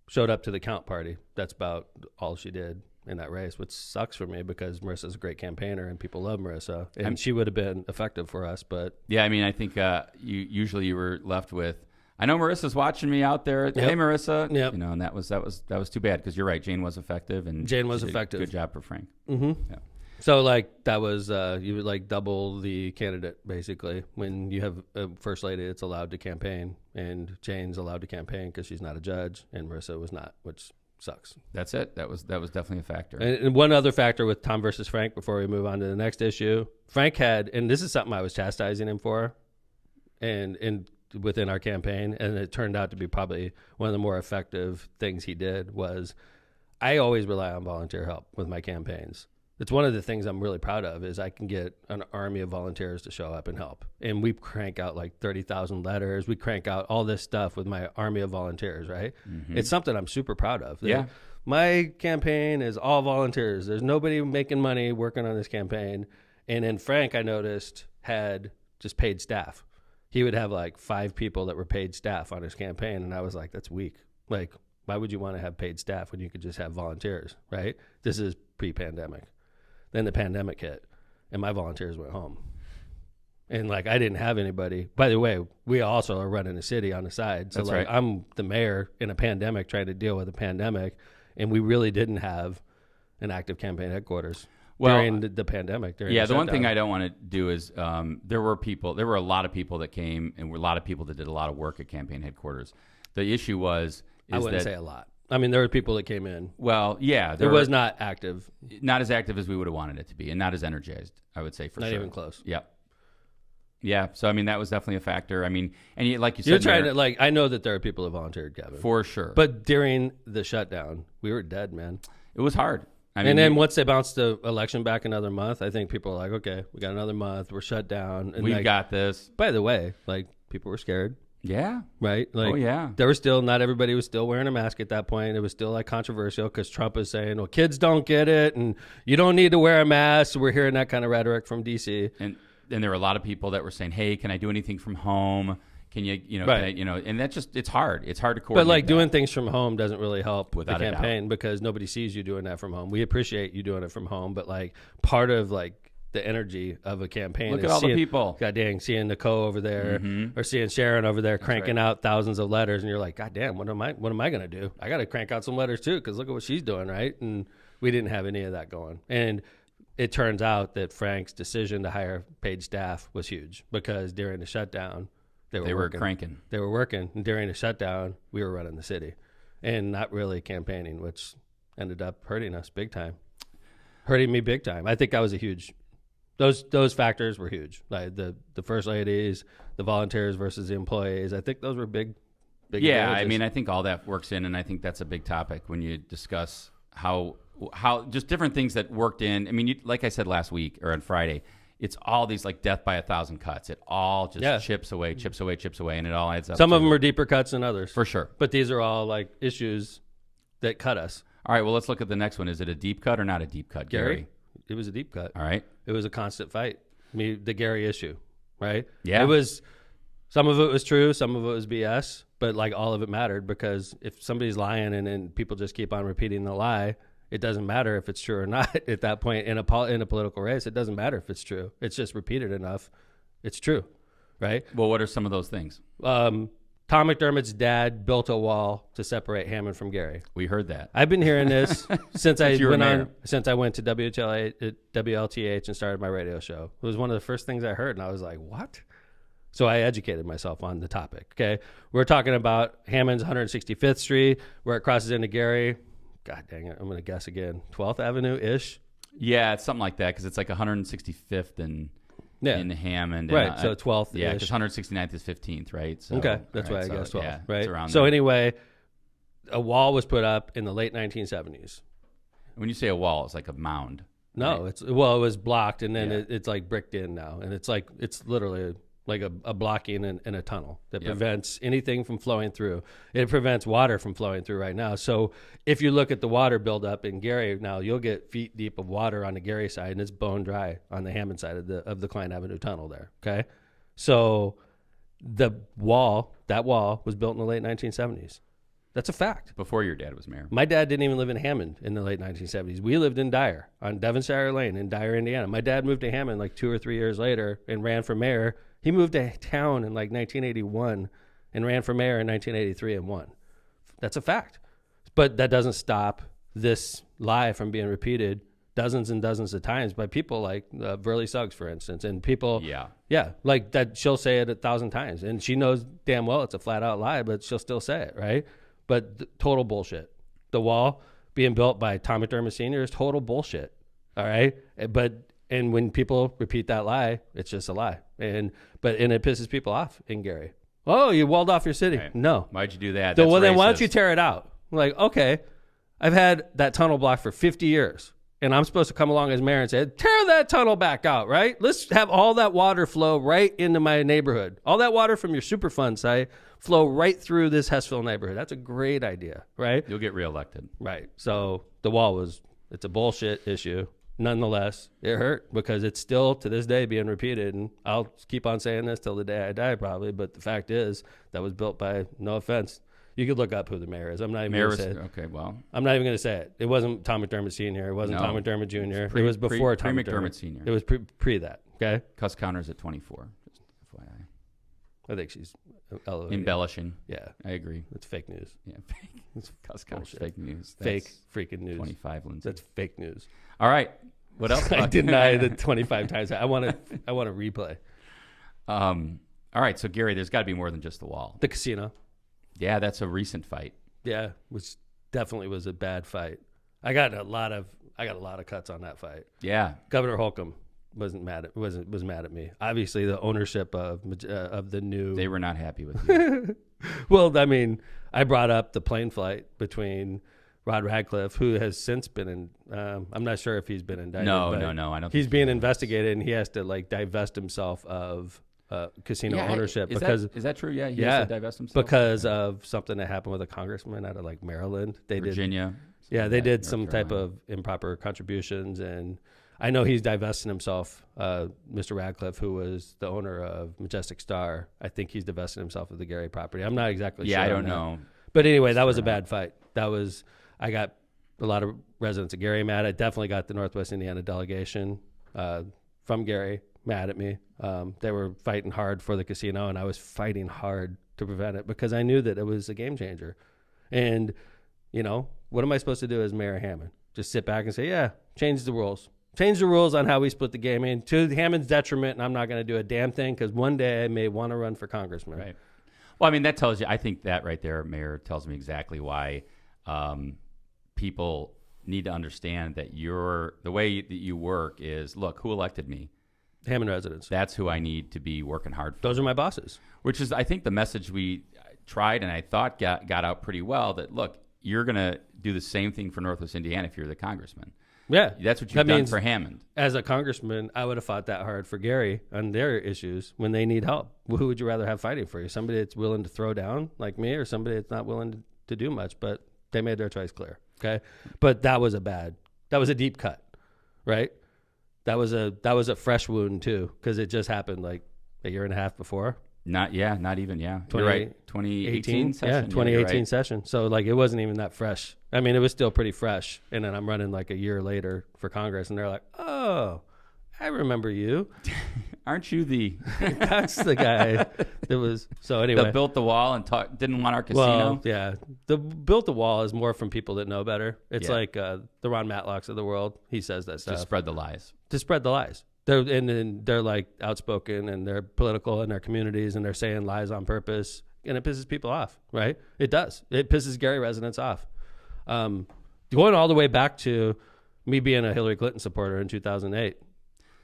showed up to the count party. That's about all she did in that race, which sucks for me because Marissa's a great campaigner and people love Marissa, and she would have been effective for us. But yeah, I mean, I think you were left with, I know Marissa's watching me out there. Yep. Hey, Marissa, and that was too bad because you're right. Jane was effective, and Jane was effective. Good job for Frank. Mm-hmm. Yeah. So like that was you would like double the candidate basically when you have a first lady that's allowed to campaign, and Jane's allowed to campaign because she's not a judge, and Marissa was not, which sucks. That's it. That was definitely a factor. And one other factor with Tom versus Frank before we move on to the next issue, Frank had, and this is something I was chastising him for, and within our campaign, and it turned out to be probably one of the more effective things he did was, I always rely on volunteer help with my campaigns. It's one of the things I'm really proud of is I can get an army of volunteers to show up and help. And we crank out like 30,000 letters. We crank out all this stuff with my army of volunteers, right? Mm-hmm. It's something I'm super proud of. Yeah. My campaign is all volunteers. There's nobody making money working on this campaign. And then Frank, I noticed, had just paid staff. He would have like 5 people that were paid staff on his campaign. And I was like, that's weak. Like, why would you want to have paid staff when you could just have volunteers, right? This is pre-pandemic. Then the pandemic hit, and my volunteers went home. And, like, I didn't have anybody. By the way, we also are running a city on the side. So, that's like, right. I'm the mayor in a pandemic trying to deal with a pandemic, and we really didn't have an active campaign headquarters during the pandemic. The one thing I don't want to do is there were a lot of people that came, and were a lot of people that did a lot of work at campaign headquarters. The issue was... I wouldn't say a lot. I mean, there were people that came in. Well, yeah. It was not active. Not as active as we would have wanted it to be, and not as energized, I would say, for sure. Not even close. Yep. Yeah, so I mean that was definitely a factor. I mean, and like you said, you're trying to like. I know that there are people who volunteered, Kevin, for sure. But during the shutdown, we were dead, man. It was hard. I mean, and then once they bounced the election back another month, I think people were like, "Okay, we got another month. We're shut down. And we've got this." By the way, like people were scared. Yeah. Right. Like, oh yeah. There was still not everybody was still wearing a mask at that point. It was still like controversial because Trump was saying, "Well, kids don't get it, and you don't need to wear a mask." So we're hearing that kind of rhetoric from DC. And there were a lot of people that were saying, "Hey, can I do anything from home? Can you, right. and that's just, it's hard. It's hard to coordinate. But like doing things from home doesn't really help without the campaign because nobody sees you doing that from home. We appreciate you doing it from home, but like part of like the energy of a campaign Look is at all seeing, the people. God dang, seeing Nicole over there or seeing Sharon over there cranking out thousands of letters, and you're like, God damn, what am I going to do? I got to crank out some letters too because look at what she's doing, right? And we didn't have any of that going. And it turns out that Frank's decision to hire paid staff was huge because during the shutdown, they were working. Cranking. They were working. And during the shutdown, we were running the city and not really campaigning, which ended up hurting us big time. Hurting me big time. I think that was a huge, those factors were huge. Like the first ladies, the volunteers versus the employees. I think those were big yeah, advantages. I mean, I think all that works in, and I think that's a big topic when you discuss how just different things that worked in. I mean, like I said last week or on Friday, it's all these like death by 1,000 cuts. It all just chips away, and it all adds up. Some of them are deeper cuts than others. For sure. But these are all like issues that cut us. All right, well, let's look at the next one. Is it a deep cut or not a deep cut, Gary? It was a deep cut. All right. It was a constant fight. I mean, the Gary issue, right? Yeah. It was, some of it was true, some of it was BS, but like all of it mattered because if somebody's lying and then people just keep on repeating the lie, it doesn't matter if it's true or not at that point in a political race. It doesn't matter if it's true. It's just repeated enough. It's true, right? Well, what are some of those things? Tom McDermott's dad built a wall to separate Hammond from Gary. We heard that. I've been hearing this since I went to WTF and started my radio show. It was one of the first things I heard, and I was like, what? So I educated myself on the topic, okay? We're talking about Hammond's 165th Street, where it crosses into Gary. God dang it, I'm going to guess again. 12th Avenue-ish? Yeah, it's something like that because it's like 165th in Hammond. Right, so 12th-ish. Yeah, because 169th is 15th, right? So, okay, that's why I guess 12th, yeah, right? It's around so there. anyway, a wall was put up in the late 1970s. When you say a wall, it's like a mound. No, right? it was blocked, and then it's like bricked in now. And it's literally like a blocking in a tunnel that prevents anything from flowing through. It prevents water from flowing through right now. So if you look at the water buildup in Gary now, you'll get feet deep of water on the Gary side, and it's bone dry on the Hammond side of the Klein Avenue tunnel there, okay? So that wall was built in the late 1970s. That's a fact. Before your dad was mayor. My dad didn't even live in Hammond in the late 1970s. We lived in Dyer on Devonshire Lane in Dyer, Indiana. My dad moved to Hammond like 2 or 3 years later and ran for mayor. He moved to town in like 1981 and ran for mayor in 1983 and won. That's a fact. But that doesn't stop this lie from being repeated dozens and dozens of times by people like Verly Suggs, for instance. And people, like that, she'll say it 1,000 times. And she knows damn well it's a flat out lie, but she'll still say it, right? But total bullshit. The wall being built by Tom McDermott Sr. is total bullshit, all right? And when people repeat that lie, it's just a lie. And it pisses people off in Gary. Oh, you walled off your city. Right. No. Why'd you do that? Then why don't you tear it out? I'm like, okay, I've had that tunnel blocked for 50 years, and I'm supposed to come along as mayor and say, tear that tunnel back out, right? Let's have all that water flow right into my neighborhood. All that water from your Superfund site flow right through this Hessville neighborhood. That's a great idea, right? You'll get reelected. Right. So the wall it's a bullshit issue. Nonetheless, it hurt because it's still to this day being repeated, and I'll keep on saying this till the day I die probably, but the fact is that was built by, no offense, you could look up who the mayor is. I'm not even going to say it. Okay, well. I'm not even going to say it. It wasn't Tom McDermott Sr. It wasn't Tom McDermott Jr. It was before Tom McDermott Sr. It was pre that, okay? Cuss counters at 24, just FYI. I think she's embellishing. Yeah. I agree. It's fake news. Yeah, fake. It's cuss counters, fake news. Fake freaking news. 25, Lindsay. That's fake news. All right. What else? I deny the 25 times. I want to replay. All right. So Gary, there's got to be more than just the wall. The casino. Yeah, that's a recent fight. Yeah, which definitely was a bad fight. I got a lot of cuts on that fight. Yeah. Governor Holcomb was mad at me. Obviously, the ownership of the new. They were not happy with you. Well, I mean, I brought up the plane flight between Rod Radcliffe, who has since been in. I'm not sure if he's been indicted. No. I don't. He's being investigated, and he has to like divest himself of casino ownership is that true? Yeah, he has to divest himself because of something that happened with a congressman out of like Maryland. Virginia. They did some type of improper contributions, and I know he's divesting himself. Mr. Radcliffe, who was the owner of Majestic Star, I think he's divesting himself of the Gary property. I'm not exactly sure. Yeah, I don't know. But anyway, that was a bad fight. I got a lot of residents of Gary mad. I definitely got the Northwest Indiana delegation from Gary mad at me. They were fighting hard for the casino, and I was fighting hard to prevent it because I knew that it was a game changer. And, what am I supposed to do as Mayor Hammond? Just sit back and say, yeah, change the rules. Change the rules on how we split the game to Hammond's detriment, and I'm not going to do a damn thing because one day I may want to run for congressman. Right. Well, I mean, that tells you, I think that right there, Mayor, tells me exactly why people need to understand that the way that you work is, look, who elected me? Hammond residents. That's who I need to be working hard for. Those are my bosses. Which is, I think, the message we tried and I thought got out pretty well, that, look, you're going to do the same thing for Northwest Indiana if you're the congressman. Yeah. That's what you've done for Hammond. As a congressman, I would have fought that hard for Gary on their issues when they need help. Who would you rather have fighting for you? Somebody that's willing to throw down like me or somebody that's not willing to do much? But they made their choice clear. Okay. But that was a deep cut, right? That was a fresh wound too, because it just happened like a year and a half before. Not even. You're right. 2018 session. Yeah, 2018 right. session. So like it wasn't even that fresh. I mean, it was still pretty fresh. And then I'm running like a year later for Congress, and they're like, "Oh, I remember you. Aren't you the?" That's the guy that was. So anyway, that built the wall and didn't want our casino. Well, yeah, the built the wall is more from people that know better. It's like the Ron Matlocks of the world. He says that stuff to spread the lies. They're like outspoken and they're political in their communities and they're saying lies on purpose, and it pisses people off, right? It does. It pisses Gary residents off. Going all the way back to me being a Hillary Clinton supporter in 2008.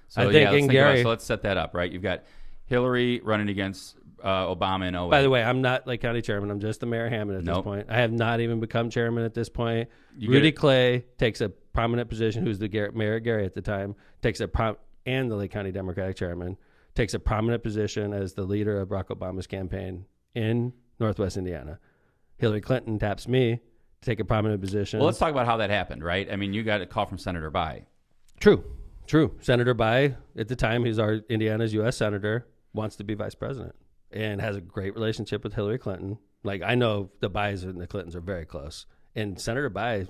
So let's set that up, right? You've got Hillary running against Obama in 08. By the way, I'm not Lake County chairman. I'm just the Mayor Hammond at this point. I have not even become chairman at this point. Rudy Clay takes a prominent position, who's the Mayor Gary at the time, and the Lake County Democratic chairman, takes a prominent position as the leader of Barack Obama's campaign in Northwest Indiana. Hillary Clinton taps me to take a prominent position. Well, let's talk about how that happened, right? I mean, you got a call from Senator Bai. True. Senator Bai, at the time, he's our Indiana's U.S. senator, wants to be vice president and has a great relationship with Hillary Clinton. Like, I know the Bais and the Clintons are very close. And Senator Bai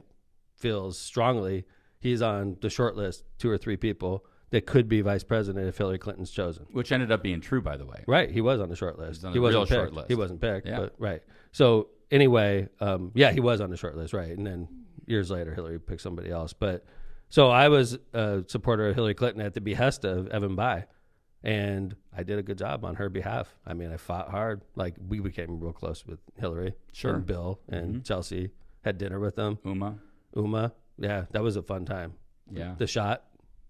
feels strongly he's on the short list, 2 or 3 people that could be vice president if Hillary Clinton's chosen. Which ended up being true, by the way. Right. He was on the short list. He wasn't picked. Short list. He wasn't picked. Yeah. But right. So anyway, he was on the short list, right. And then years later, Hillary picked somebody else. But so I was a supporter of Hillary Clinton at the behest of Evan Bai. And I did a good job on her behalf. I mean, I fought hard. Like, we became real close with Hillary. Sure. And Bill and Chelsea. Had dinner with them. Uma. Yeah, that was a fun time. Yeah. The shot.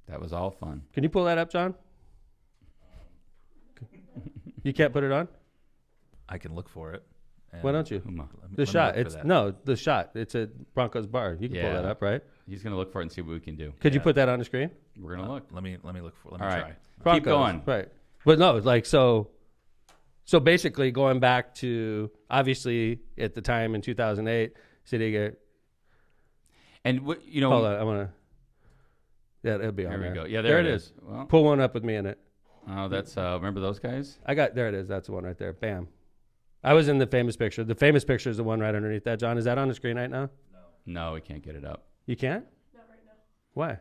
That was all fun. Can you pull that up, John? You can't put it on? I can look for it. Why don't you? The shot. The shot. It's at Broncos Bar. You can pull that up, right? He's going to look for it and see what we can do. Could you put that on the screen? We're going to look. Let me look for it. Let me try. Broncos, keep going. Right. But no, like, so basically going back to, obviously, at the time in 2008, City. And hold on, I want to. Yeah, it'll be on there. There we go. Yeah, there it is. Well, pull one up with me in it. Oh, that's remember those guys? There it is. That's the one right there. Bam. I was in the famous picture. The famous picture is the one right underneath that. John, is that on the screen right now? No, we can't get it up. You can't? Not right now. Why?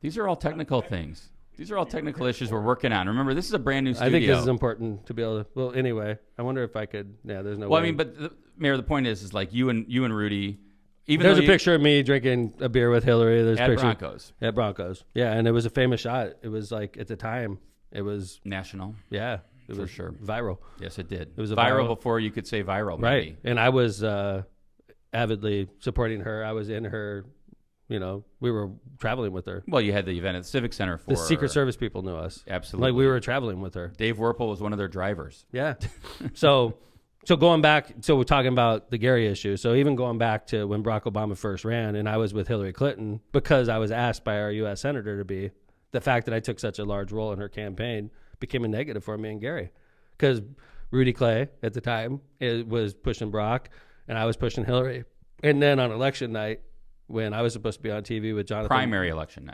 These are all technical things. These are all technical issues we're working on. Remember, this is a brand new studio. I think this is important to be able to. Well, anyway, I wonder if I could. Yeah, there's no. Well, way. I mean, but Mayor, the point is like you and Rudy. There's a picture of me drinking a beer with Hillary. There's at Broncos. At Broncos. Yeah, and it was a famous shot. It was like, at the time, it was national. Yeah, it for was sure viral. Yes, it did. It was viral before you could say viral. Maybe. Right, and I was avidly supporting her. I was in her, we were traveling with her. Well, you had the event at the Civic Center for the Secret Service people knew us. Absolutely. Like we were traveling with her. Dave Werpel was one of their drivers. Yeah. So going back, so we're talking about the Gary issue. So even going back to when Barack Obama first ran and I was with Hillary Clinton, because I was asked by our U.S. Senator to be, the fact that I took such a large role in her campaign became a negative for me and Gary. Because Rudy Clay at the time was pushing Barack and I was pushing Hillary. And then on election night, when I was supposed to be on TV with Jonathan. Primary election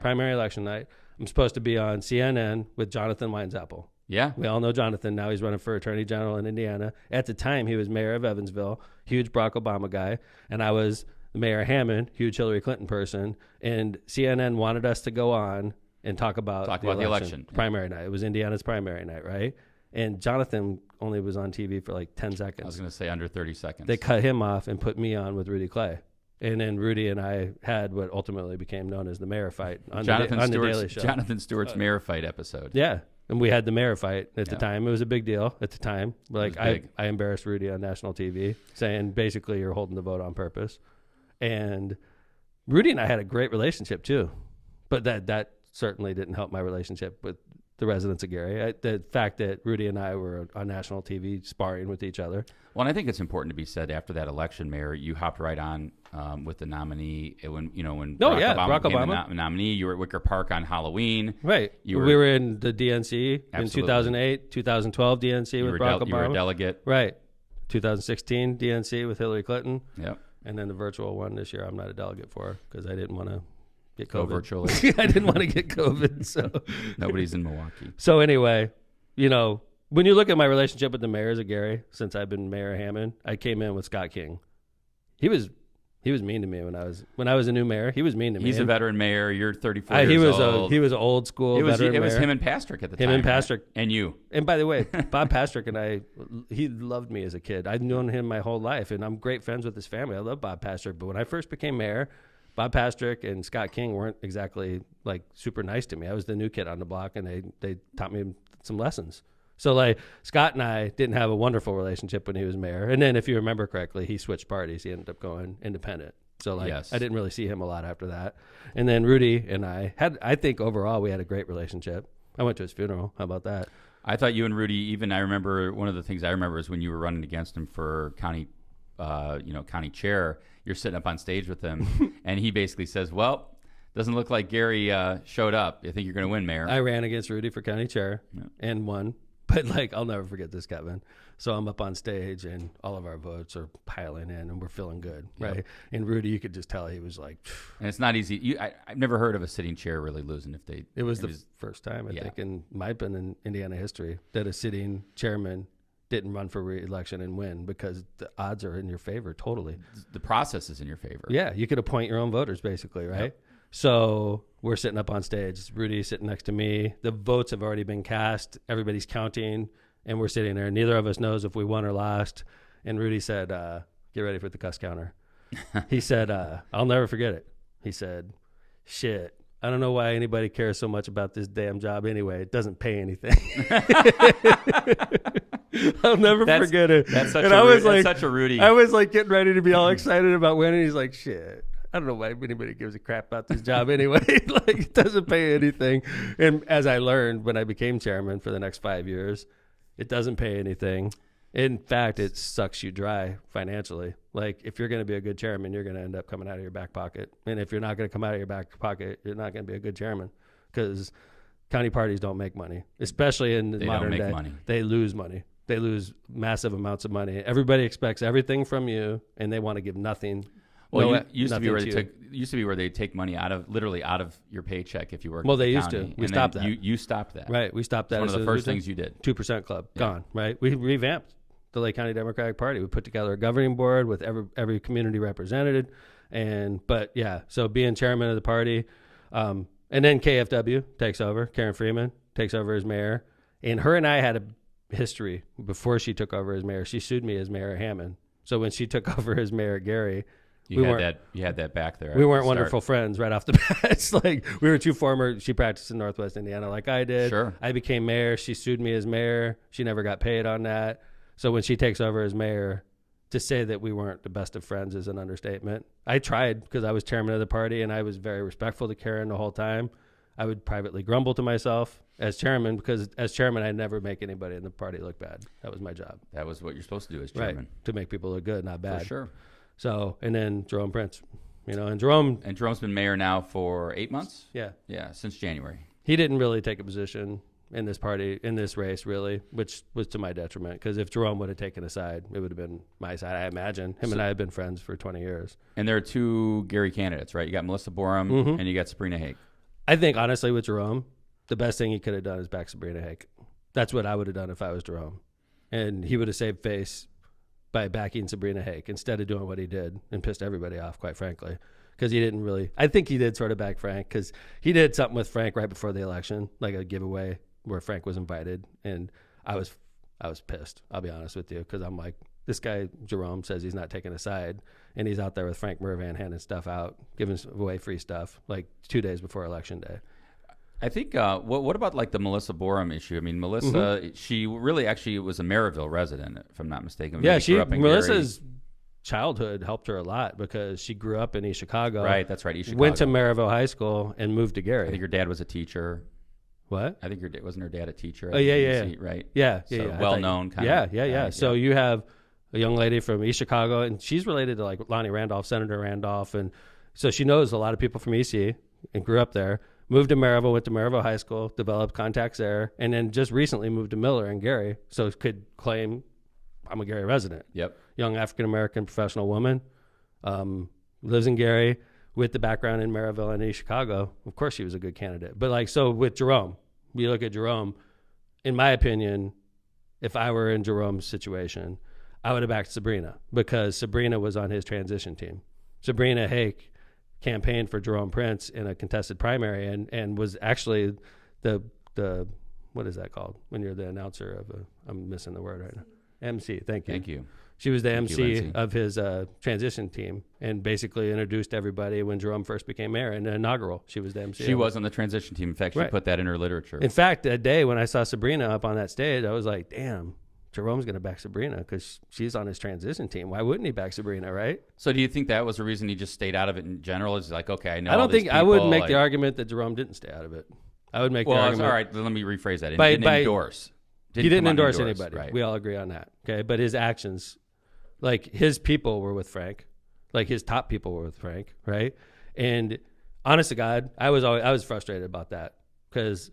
night. I'm supposed to be on CNN with Jonathan Weinzappel. Yeah. We all know Jonathan. Now he's running for Attorney General in Indiana. At the time, he was mayor of Evansville, huge Barack Obama guy. And I was Mayor Hammond, huge Hillary Clinton person. And CNN wanted us to go on and talk about the election. Primary night. It was Indiana's primary night, right? And Jonathan only was on TV for like 10 seconds. I was going to say under 30 seconds. They cut him off and put me on with Rudy Clay. And then Rudy and I had what ultimately became known as the mayor fight on the Daily Show. Jonathan Stewart's mayor fight episode. Yeah. And we had the mayor fight at the time. It was a big deal at the time. Like I embarrassed Rudy on national TV saying basically you're holding the vote on purpose. And Rudy and I had a great relationship too. But that certainly didn't help my relationship with the residents of Gary. The fact that Rudy and I were on national TV sparring with each other. Well, and I think it's important to be said after that election, Mayor, you hopped right on with the nominee when Barack Obama became the nominee. You were at Wicker Park on Halloween. Right. We were in the DNC in 2008, 2012 DNC with Barack Obama. You were a delegate. Right. 2016 DNC with Hillary Clinton. Yep. And then the virtual one this year I'm not a delegate for because I didn't want to get COVID. Go virtually. I didn't want to get COVID. So nobody's in Milwaukee. So anyway, when you look at my relationship with the mayors of Gary, since I've been Mayor Hammond, I came in with Scott King. He was mean to me when I was a new mayor. He was mean to me. He's a veteran mayor. You're 34 years old. He was an old school veteran mayor. It was him and Pastrick at the time. Him and Pastrick. Right? And you. And by the way, Bob Pastrick and I, he loved me as a kid. I'd known him my whole life, and I'm great friends with his family. I love Bob Pastrick. But when I first became mayor, Bob Pastrick and Scott King weren't exactly like super nice to me. I was the new kid on the block, and they taught me some lessons. So like Scott and I didn't have a wonderful relationship when he was mayor. And then if you remember correctly, he switched parties. He ended up going independent. So like I didn't really see him a lot after that. And then Rudy and I think overall we had a great relationship. I went to his funeral. How about that? I thought you and Rudy, I remember one of the things I remember is when you were running against him for county chair, you're sitting up on stage with him and he basically says, well, doesn't look like Gary showed up. I think you're going to win, Mayor. I ran against Rudy for county chair and won. But like, I'll never forget this, Kevin. So I'm up on stage and all of our votes are piling in and we're feeling good, right? Yep. And Rudy, you could just tell he was like, phew. And it's not easy. I've never heard of a sitting chair really losing It was the first time, I think, in my opinion, in Indiana history that a sitting chairman didn't run for re-election and win because the odds are in your favor totally. The process is in your favor. Yeah, you could appoint your own voters basically, right? Yep. So we're sitting up on stage. Rudy's sitting next to me. The votes have already been cast. Everybody's counting, and we're sitting there. Neither of us knows if we won or lost. And Rudy said, get ready for the cuss counter. He said, I'll never forget it. He said, shit, I don't know why anybody cares so much about this damn job anyway. It doesn't pay anything. I'll never forget it. That's such a Rudy. I was like getting ready to be all excited about winning. He's like, shit. I don't know why anybody gives a crap about this job anyway. Like, it doesn't pay anything. And as I learned when I became chairman for the next 5 years, it doesn't pay anything. In fact, it sucks you dry financially. Like, if you're going to be a good chairman, you're going to end up coming out of your back pocket. And if you're not going to come out of your back pocket, you're not going to be a good chairman because county parties don't make money, especially in the modern day. Money. They lose money. They lose massive amounts of money. Everybody expects everything from you, and they want to give nothing. Well, it used to be where they take money out of your paycheck if you work. Well, they used to. We stopped that. You stopped that. Right. We stopped that. It's one of the first things you did. 2% Club gone. Right. We revamped the Lake County Democratic Party. We put together a governing board with every community represented, so being chairman of the party, and then KFW takes over. Karen Freeman takes over as mayor, and her and I had a history before she took over as mayor. She sued me as Mayor Hammond. So when she took over as Mayor Gary. You had that back there. We weren't wonderful friends right off the bat. It's like we were she practiced in Northwest Indiana like I did. Sure. I became mayor. She sued me as mayor. She never got paid on that. So when she takes over as mayor, to say that we weren't the best of friends is an understatement. I tried because I was chairman of the party, and I was very respectful to Karen the whole time. I would privately grumble to myself as chairman, because as chairman, I'd never make anybody in the party look bad. That was my job. That was what you're supposed to do as chairman. Right, to make people look good, not bad. For sure. So, and then Jerome Prince, and Jerome's been mayor now for 8 months? Yeah, since January. He didn't really take a position in this race, really, which was to my detriment, because if Jerome would have taken a side, it would have been my side, I imagine. Him and I have been friends for 20 years. And there are 2 Gary candidates, right? You got Melissa Borum and you got Sabrina Hake. I think, honestly, with Jerome, the best thing he could have done is back Sabrina Hake. That's what I would have done if I was Jerome. And he would have saved face by backing Sabrina Hake instead of doing what he did and pissed everybody off, quite frankly. Because he didn't really, I think he did sort of back Frank, because he did something with Frank right before the election, like a giveaway where Frank was invited. And I was pissed, I'll be honest with you, because I'm like, this guy, Jerome, says he's not taking a side, and he's out there with Frank Mervan handing stuff out, giving away free stuff, like 2 days before Election Day. I think, what about like the Melissa Borum issue? I mean, Melissa, she really actually was a Maryville resident, if I'm not mistaken. Yeah, Melissa's childhood helped her a lot, because she grew up in East Chicago. Right, that's right, East Chicago. Went to Maryville High School and moved to Gary. I think your dad was a teacher. What? I think wasn't her dad a teacher? Oh, yeah. Right? Yeah. Well-known kind of. Yeah. So you have a young lady from East Chicago, and she's related to like Lonnie Randolph, Senator Randolph, and so she knows a lot of people from EC and grew up there. Moved to Maryville, went to Maryville High School, developed contacts there, and then just recently moved to Miller and Gary, so could claim I'm a Gary resident. Yep. Young African-American professional woman, lives in Gary with the background in Maryville and East Chicago. Of course she was a good candidate. But like, so with Jerome, we look at Jerome, in my opinion, if I were in Jerome's situation, I would have backed Sabrina, because Sabrina was on his transition team. Sabrina Hake campaigned for Jerome Prince in a contested primary and was actually the what is that called when you're the announcer of I'm missing the word right now. MC. Thank you. She was the MC of his transition team, and basically introduced everybody when Jerome first became mayor in the inaugural. She was the MC. She was on the transition team. In fact, she put that in her literature. In fact, that day when I saw Sabrina up on that stage, I was like, damn, Jerome's going to back Sabrina because she's on his transition team. Why wouldn't he back Sabrina, right? So do you think that was the reason he just stayed out of it in general? Is like, okay, I know. I don't think I would make the argument that Jerome didn't stay out of it. I would make the argument. All right, let me rephrase that. He didn't endorse. He didn't endorse anybody. Right. We all agree on that. Okay, but his actions, like his people were with Frank, like his top people were with Frank, right? And honest to God, I was frustrated about that because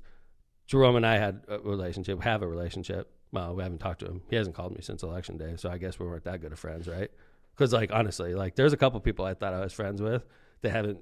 Jerome and I have a relationship. Well, we haven't talked to him. He hasn't called me since Election Day, so I guess we weren't that good of friends, right? Because, like, honestly, like, there's a couple people I thought I was friends with that haven't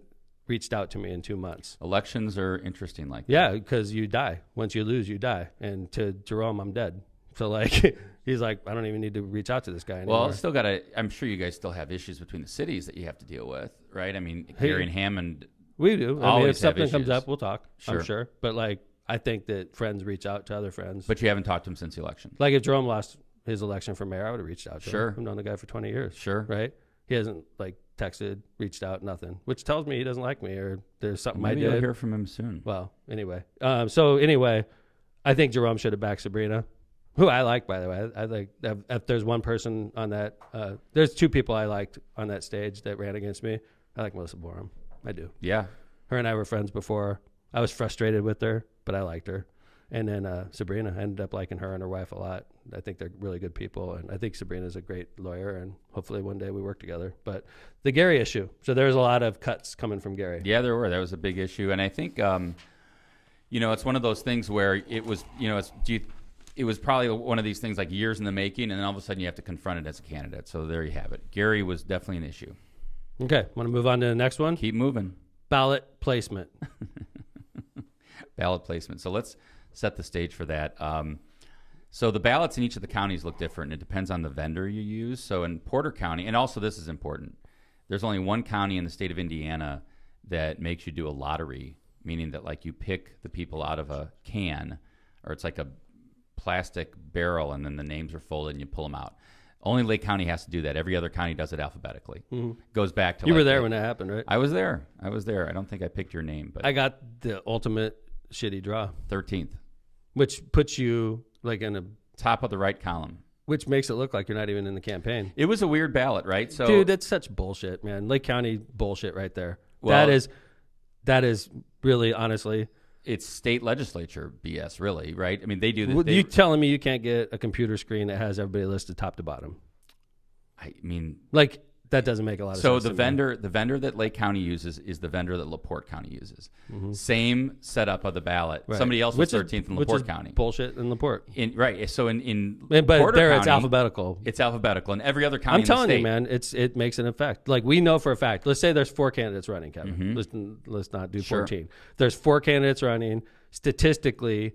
reached out to me in 2 months. Elections are interesting like that. Yeah, because you die. Once you lose, you die. And to Jerome, I'm dead. So, like, he's like, I don't even need to reach out to this guy anymore. Well, still I'm sure you guys still have issues between the cities that you have to deal with, right? I mean, Gary and Hammond. We do. I mean, if something comes up, we'll talk. Sure. I'm sure. But, like, I think that friends reach out to other friends. But you haven't talked to him since the election. Like if Jerome lost his election for mayor, I would have reached out to him. Sure. I've known the guy for 20 years. Sure. Right? He hasn't like texted, reached out, nothing, which tells me he doesn't like me or there's something Maybe I did. I'll hear from him soon. Well, anyway. So anyway, I think Jerome should have backed Sabrina, who I like, by the way. I like if there's one person on that, there's 2 people I liked on that stage that ran against me. I like Melissa Borum. I do. Yeah. Her and I were friends before. I was frustrated with her, but I liked her. And then Sabrina, I ended up liking her and her wife a lot. I think they're really good people, and I think Sabrina's a great lawyer, and hopefully one day we work together. But the Gary issue, so there's a lot of cuts coming from Gary. Yeah, there were. That was a big issue, and I think, it's one of those things where it was, it was probably one of these things like years in the making, and then all of a sudden you have to confront it as a candidate. So there you have it. Gary was definitely an issue. Okay, want to move on to the next one? Keep moving. Ballot placement. Ballot placement. So let's set the stage for that. So the ballots in each of the counties look different. It depends on the vendor you use. So in Porter County, and also this is important, there's only one county in the state of Indiana that makes you do a lottery, meaning that like you pick the people out of a can, or it's like a plastic barrel, and then the names are folded and you pull them out. Only Lake County has to do that. Every other county does it alphabetically. Mm-hmm. Goes back to you were there when that happened, right? I was there. I don't think I picked your name, but I got the ultimate shitty draw. 13th. Which puts you like in a top of the right column. which makes it look like you're not even in the campaign. It was a weird ballot, right? So, dude, that's such bullshit, man. Lake County bullshit right there. Well, that is really, honestly, it's state legislature BS, really, right? I mean, they do that. Well, you telling me you can't get a computer screen that has everybody listed top to bottom? I mean, like, that doesn't make a lot of sense. So the vendor that Lake County uses is the vendor that LaPorte County uses. Same setup of the ballot. Right. Somebody else was 13th in LaPorte County. Bullshit in LaPorte. Right. So in but Porter there County, it's alphabetical. It's alphabetical, and every other county. I'm in the telling state, you, man, it makes an effect. Like, we know for a fact. Let's say there's 4 candidates running, Kevin. Let's not do 14. There's 4 candidates running. Statistically,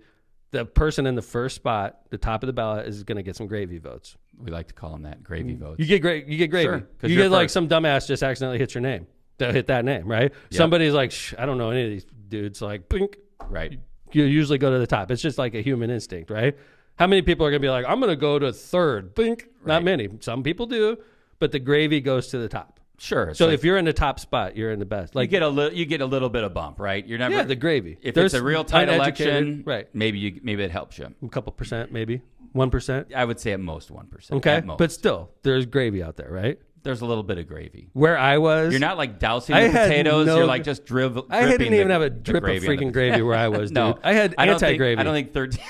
the person in the first spot, the top of the ballot, is going to get some gravy votes. We like to call them that, gravy votes. You get gravy. Sure, you get like some dumbass just accidentally hits your name. They'll hit that name, right? Yep. Somebody's like, I don't know any of these dudes. Like, blink. Right. You usually go to the top. It's just like a human instinct, right? How many people are going to be like, I'm going to go to third? Blink. Right. Not many. Some people do, but the gravy goes to the top. Sure. So if you're in the top spot, you're in the best. Like, you get a little bit of bump, right? You're never the gravy. If it's a real tight election, right? Maybe it helps you a couple percent, maybe 1%. I would say at most 1%. Okay, but still, there's gravy out there, right? There's a little bit of gravy. Where I was, you're not like dousing the potatoes. You're like just dripping. I didn't even have a drip of freaking gravy where I was. No, dude. I had anti-gravy. I don't think 13.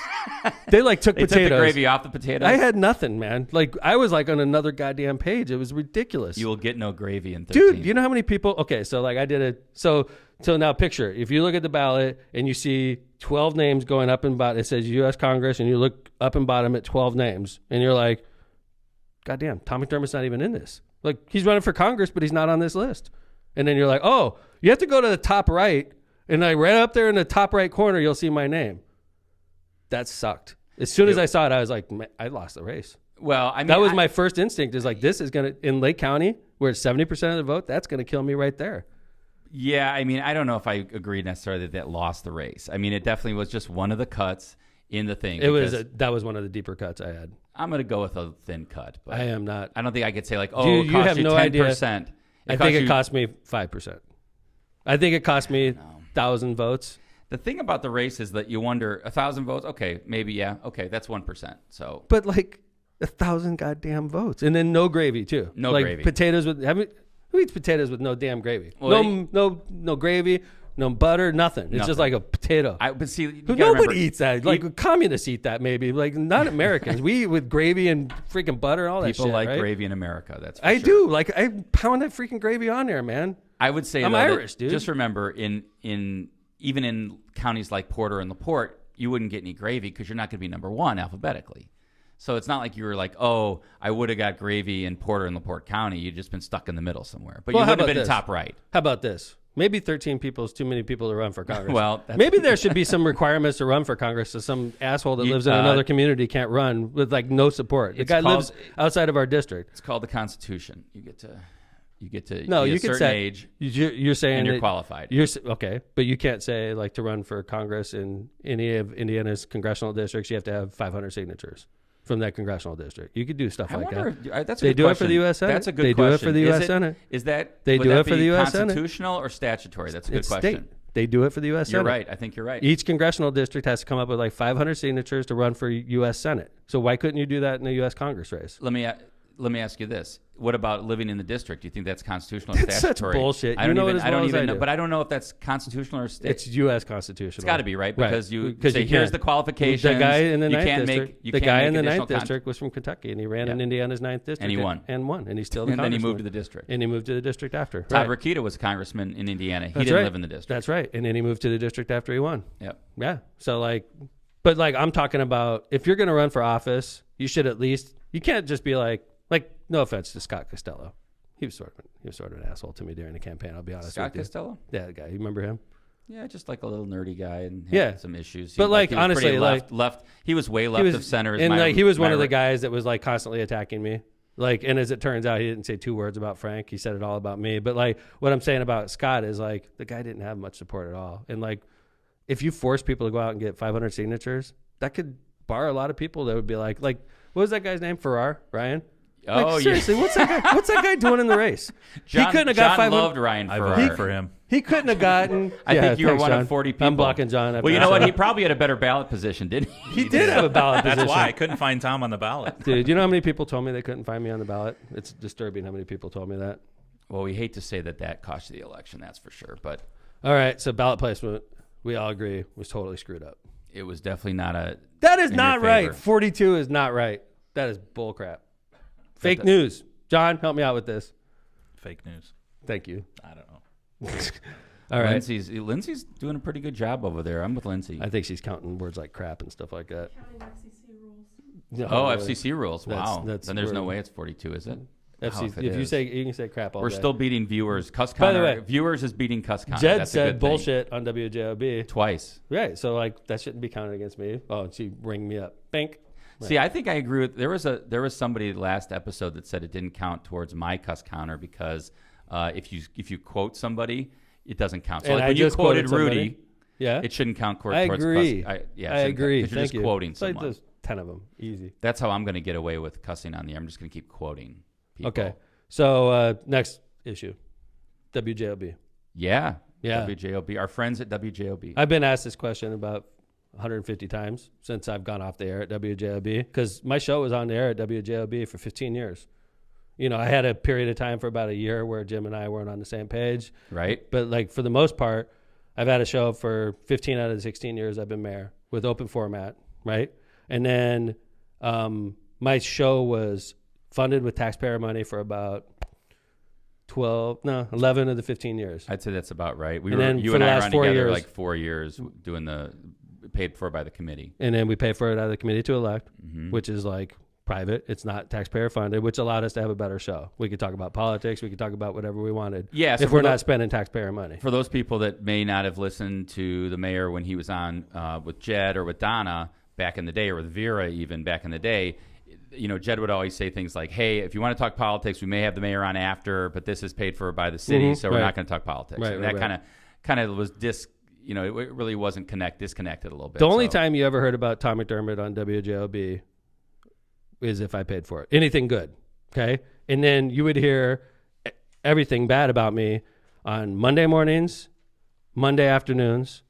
They like took potatoes. Took the gravy off the potatoes. I had nothing, man. Like, I was like on another goddamn page. It was ridiculous. You will get no gravy in 13. Dude, you know how many people? Okay, so like I did it. So now picture, if you look at the ballot and you see 12 names going up and bottom, it says U.S. Congress, and you look up and bottom at 12 names, and you're like, goddamn, Tom McDermott's not even in this. Like, he's running for Congress, but he's not on this list. And then you're like, oh, you have to go to the top right, and like right up there in the top right corner, you'll see my name. That sucked. As soon as I saw it, I was like, man, I lost the race. Well, I mean, that was my first instinct, is like, this is going to, in Lake County, where it's 70% of the vote, that's going to kill me right there. Yeah, I mean, I don't know if I agree necessarily that lost the race. I mean, it definitely was just one of the cuts in the thing. That was one of the deeper cuts I had. I'm going to go with a thin cut. But I am not. I don't think I could say like, Dude, it cost have you no 10%. idea. I think it cost me 5%. I think it cost me 1,000 votes. The thing about the race is that you wonder, 1,000 votes? Okay, maybe, yeah. Okay, that's 1%. So, but like 1,000 goddamn votes. And then no gravy, too. No like gravy. Potatoes with, who eats potatoes with no damn gravy? Well, no gravy. No butter, nothing. It's just like a potato. But see, nobody eats that. Like, communists eat that, maybe. Like, not Americans. We eat with gravy and freaking butter and all that shit. People like right? gravy in America. That's for I sure. do. Like, I pound that freaking gravy on there, man. I would say I'm Irish, dude. Just remember, even in counties like Porter and LaPorte, you wouldn't get any gravy because you're not going to be number one alphabetically. So it's not like you were like, oh, I would have got gravy in Porter and LaPorte County. You'd just been stuck in the middle somewhere. But you wouldn't have been top right. How about this? Maybe 13 people is too many people to run for Congress. Well, maybe there should be some requirements to run for Congress, so some asshole that lives in another community can't run with like no support. The guy lives outside of our district. It's called the Constitution. You get to no, be you a certain age. You're saying and you're that qualified. Okay, but you can't say like to run for Congress in any of Indiana's congressional districts. You have to have 500 signatures from that congressional district. You could do stuff like that. That's they do it for the U.S. Senate. That's a good question. They do it for the U.S. Senate. Is that they do it for the U.S. Senate? Constitutional or statutory? That's a good question. State. They do it for the U.S. Senate. You're right. I think you're right. Each congressional district has to come up with like 500 signatures to run for U.S. Senate. So why couldn't you do that in the U.S. Congress race? Let me ask you this: what about living in the district? Do you think that's constitutional or that's statutory? Such bullshit. I don't even know. But I don't know if that's constitutional or state. It's U.S. constitutional. It's got to be right because you say you here's the qualifications. The guy in the 9th district. The guy in the 9th district was from Kentucky, and he ran in Indiana's 9th district, and he won, and he's still the and then he moved to the district, and he moved to the district after. Todd Rokita was a congressman in Indiana. He didn't live in the district. That's right, and then he moved to the district after he won. Yep. Yeah. So but I'm talking about if you're going to run for office, you should at least. You can't just be like. No offense to Scott Costello. He was sort of an asshole to me during the campaign, I'll be honest with you. Scott Costello? Yeah, the guy. You remember him? Yeah, just like a little nerdy guy and had some issues. But honestly, left. He was way left of center. And he was one of the guys that was like constantly attacking me. And as it turns out, he didn't say 2 words about Frank. He said it all about me. But what I'm saying about Scott is the guy didn't have much support at all. And if you force people to go out and get 500 signatures, that could bar a lot of people that would be like, what was that guy's name? Ryan? Oh, seriously, yeah. What's that guy doing in the race? He couldn't have got 500. Loved Ryan Farrar. I voted for him. He couldn't have gotten. I think you were thanks, one John. of 40 people. I'm blocking John. Well, you know what? He probably had a better ballot position, didn't he? He did have a ballot position. That's why I couldn't find Tom on the ballot. Dude, you know how many people told me they couldn't find me on the ballot? It's disturbing how many people told me that. Well, we hate to say that cost you the election, that's for sure. But all right, so ballot placement, we all agree, was totally screwed up. it was definitely not a. That is not right. 42 is not right. That is bullcrap. Fake news. John, help me out with this. Fake news. Thank you. I don't know. All right. Lindsay's doing a pretty good job over there. I'm with Lindsay. I think she's counting words like crap and stuff like that. Counting FCC rules. No, oh, really. FCC rules. Wow. That's then there's no way it's 42, is it? FCC, if you say, you can say crap all We're day. still beating viewers. Cuss By the counter. way, Viewers is beating cuss counter. Jed That's a said good thing. bullshit on WJOB. Twice. Right. So like that shouldn't be counted against me. Oh, and she ring me up. Bink. Right. See, I think I agree with. There was somebody last episode that said it didn't count towards my cuss counter because if you quote somebody, it doesn't count. So And like I when you just quoted quoted Rudy, somebody. Yeah, it shouldn't count towards. I agree. Cuss. I agree. Because you're Thank just you. quoting It's like someone. there's 10 of them. Easy. That's how I'm going to get away with cussing on the air. I'm just going to keep quoting people. Okay. So next issue, WJOB. Yeah. Yeah. WJOB. Our friends at WJOB. I've been asked this question about 150 times since I've gone off the air at WJOB because my show was on the air at WJOB for 15 years. You know, I had a period of time for about a year where Jim and I weren't on the same page. Right. But like for the most part, I've had a show for 15 out of the 16 years I've been mayor with open format, right? And then my show was funded with taxpayer money for about 11 of the 15 years. I'd say that's about right. And then You for and the I last were on 4 together years- like 4 years doing the paid for by the committee. And then we pay for it out of the committee to elect, Mm-hmm. which is like private. It's not taxpayer funded, which allowed us to have a better show. We could talk about politics. We could talk about whatever we wanted. Yeah, so if we're not spending taxpayer money. For those people that may not have listened to the mayor when he was on with Jed or with Donna back in the day, or with Vera even back in the day, you know, Jed would always say things like, hey, if you want to talk politics, we may have the mayor on after, but this is paid for by the city, so we're not going to talk politics. Right, and right, that kind of was you know, it really wasn't disconnected a little bit. The only time you ever heard about Tom McDermott on WJOB is if I paid for it. Anything good, okay? And then you would hear everything bad about me on Monday mornings, Monday afternoons,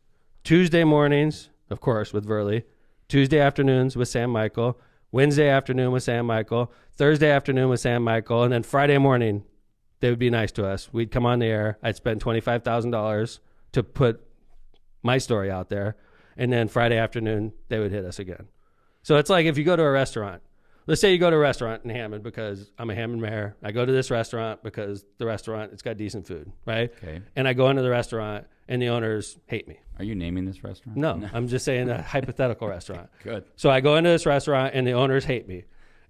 Tuesday mornings, of course, with Verley, Tuesday afternoons with Sam Michael, Wednesday afternoon with Sam Michael, Thursday afternoon with Sam Michael, and then Friday morning, they would be nice to us. We'd come on the air. I'd spend $25,000 to put my story out there, and then Friday afternoon, they would hit us again. So it's like if you go to a restaurant, let's say you go to a restaurant in Hammond because I'm a Hammond mayor. I go to this restaurant because the restaurant, it's got decent food, right? Okay. And I go into the restaurant and the owners hate me. Are you naming this restaurant? No, I'm just saying a hypothetical restaurant. Good. So I go into this restaurant and the owners hate me.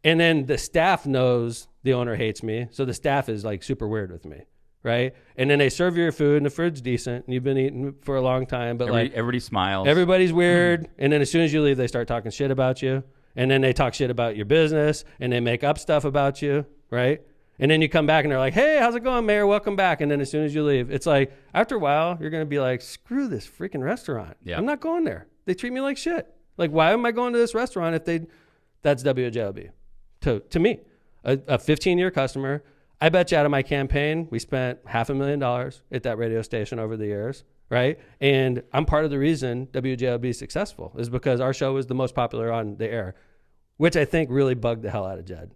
And then the staff knows the owner hates me. So the staff is like super weird with me, right? And then they serve your food and the food's decent and you've been eating for a long time. But Everybody smiles. Everybody's weird. And then as soon as you leave, they start talking shit about you. And then they talk shit about your business and they make up stuff about you, right? And then you come back and they're like, hey, how's it going, Mayor? Welcome back. And then as soon as you leave, it's like, after a while, you're going to be like, screw this freaking restaurant. Yeah. I'm not going there. They treat me like shit. Like, why am I going to this restaurant if that's WJLB to me, a 15-year customer. I bet you out of my campaign, we spent $500,000 at that radio station over the years, right? And I'm part of the reason WJLB is successful is because our show was the most popular on the air, which I think really bugged the hell out of Jed.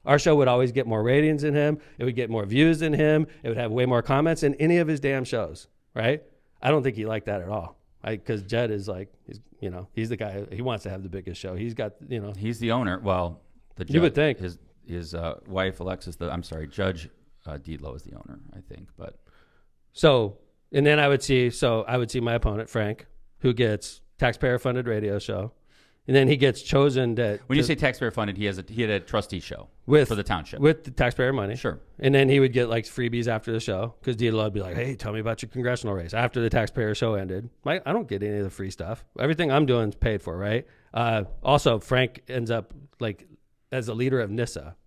Our show would always get more ratings than him. It would get more views than him. It would have way more comments than any of his damn shows, right? I don't think he liked that at all. Because Jed is like, he's the guy. He wants to have the biggest show. He's got, He's the owner. Well, the judge, you would think his wife Alexis. Judge Dietlow is the owner, I think. But so, and then I would see my opponent Frank, who gets taxpayer funded radio show. And then he gets chosen when you say taxpayer funded, he had a trustee show for the township with the taxpayer money. Sure. And then he would get like freebies after the show because Dietlow would be like, "Hey, tell me about your congressional race." After the taxpayer show ended, I don't get any of the free stuff. Everything I'm doing is paid for, right? Also, Frank ends up like as a leader of NISA,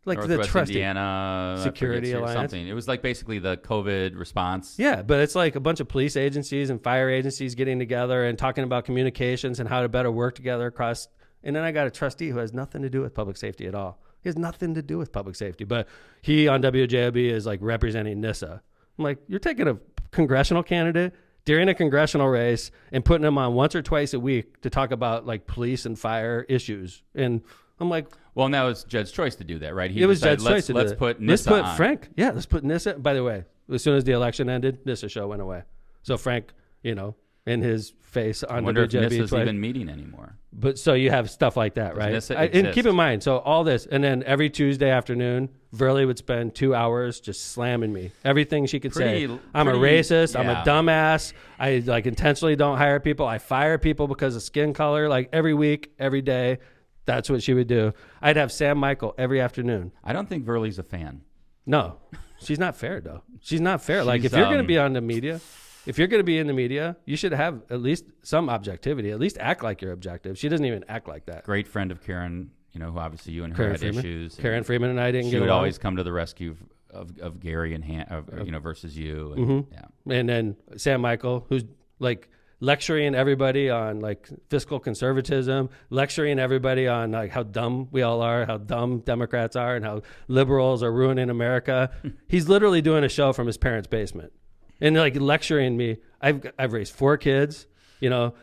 like Northwest the trustee Indiana Security Alliance. Something. It was like basically the COVID response. Yeah, but it's like a bunch of police agencies and fire agencies getting together and talking about communications and how to better work together across. And then I got a trustee who has nothing to do with public safety at all. He has nothing to do with public safety, but he on WJOB is like representing NISA. I'm like, you're taking a congressional candidate during a congressional race and putting him on once or twice a week to talk about like police and fire issues. And I'm like, well, now it's Jed's choice to do that, right? It was Jed's choice to do let's that. put Let's Nissa put on. Frank. Yeah, let's put Nissa. By the way, as soon as the election ended, Nissa show went away. So Frank, you know, in his face on I wonder if WJB Nissa's twice. even meeting anymore. But so you have stuff like that, right? Nissa And exist? keep in mind, so all this, and then every Tuesday afternoon, Verley would spend 2 hours just slamming me. Everything she could say. I'm a racist. I'm a dumbass. I like intentionally don't hire people. I fire people because of skin color. Like every week, every day, that's what she would do. I'd have Sam Michael every afternoon. I don't think Verley's a fan. No, she's not fair though. She's not fair. Like if you're going to be on the media, if you're going to be in the media, you should have at least some objectivity. At least act like you're objective. She doesn't even act like that. Great friend of Karen, you know, who obviously you and her Karen had Freeman. issues. Karen Freeman and I didn't She get would along. always come to the rescue of Gary and you know, versus you. And, yeah. And then Sam Michael, who's like lecturing everybody on like fiscal conservatism, lecturing everybody on like how dumb we all are, how dumb Democrats are, and how liberals are ruining America. He's literally doing a show from his parents' basement and like lecturing me. I've raised 4 kids. You know,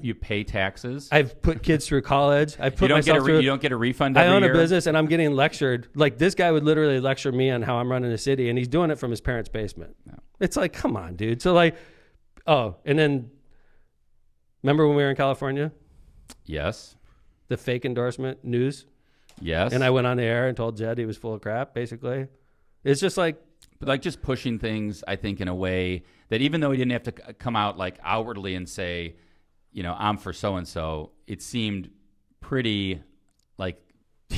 you pay taxes. I've put kids through college. I've put you don't myself through. You don't get a refund. I every own year? a business, and I'm getting lectured. Like this guy would literally lecture me on how I'm running the city, and he's doing it from his parents' basement. No. It's like, come on, dude. So like, oh, and then remember when we were in California, Yes. the fake endorsement news, Yes. and I went on the air and told Jed he was full of crap. Basically, it's just like. But like just pushing things, I think, in a way that even though he didn't have to come out like outwardly and say, you know, I'm for so and so, it seemed pretty like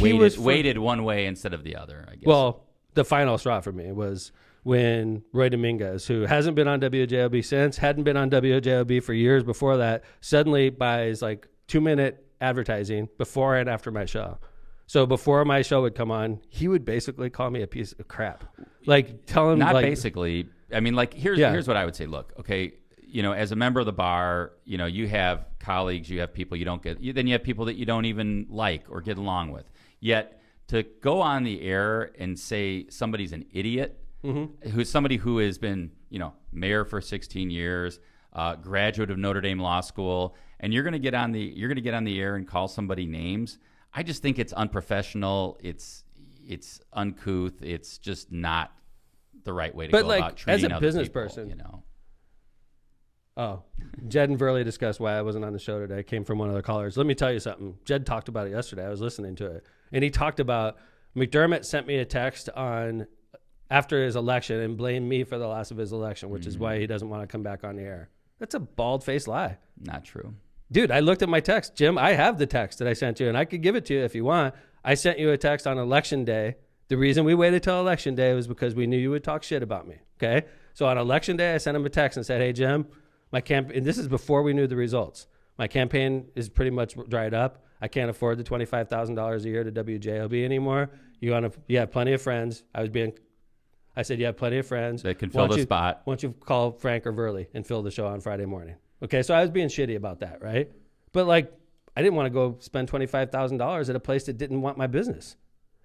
weighted one way instead of the other, I guess. Well, the final straw for me was when Roy Dominguez, who hasn't been on WJLB since, hadn't been on WJLB for years before that, suddenly buys like 2-minute advertising before and after my show. So before my show would come on, he would basically call me a piece of crap. Like tell him not like, basically. I mean, like here's what I would say. Look, okay, you know, as a member of the bar, you know, you have colleagues, you have people you don't get. Then you have people that you don't even like or get along with. Yet to go on the air and say somebody's an idiot, who's somebody who has been, you know, mayor for 16 years, graduate of Notre Dame Law School, and you're going to get on the air and call somebody names. I just think it's unprofessional. It's uncouth. It's just not the right way to go about treating as a other business people, person, you know. Oh, Jed and Verley discussed why I wasn't on the show today. It came from one of the callers. Let me tell you something. Jed talked about it yesterday. I was listening to it, and he talked about McDermott sent me a text on after his election and blamed me for the loss of his election, which is why he doesn't want to come back on the air. That's a bald-faced lie. Not true. Dude, I looked at my text. Jim, I have the text that I sent you, and I could give it to you if you want. I sent you a text on election day. The reason we waited till election day was because we knew you would talk shit about me, okay? So on election day, I sent him a text and said, hey, Jim, my campaign, and this is before we knew the results. My campaign is pretty much dried up. I can't afford the $25,000 a year to WJLB anymore. You have plenty of friends. I said, you have plenty of friends. That can fill the spot. Why don't you call Frank or Verley and fill the show on Friday morning? Okay, so I was being shitty about that, right? But like, I didn't want to go spend $25,000 at a place that didn't want my business.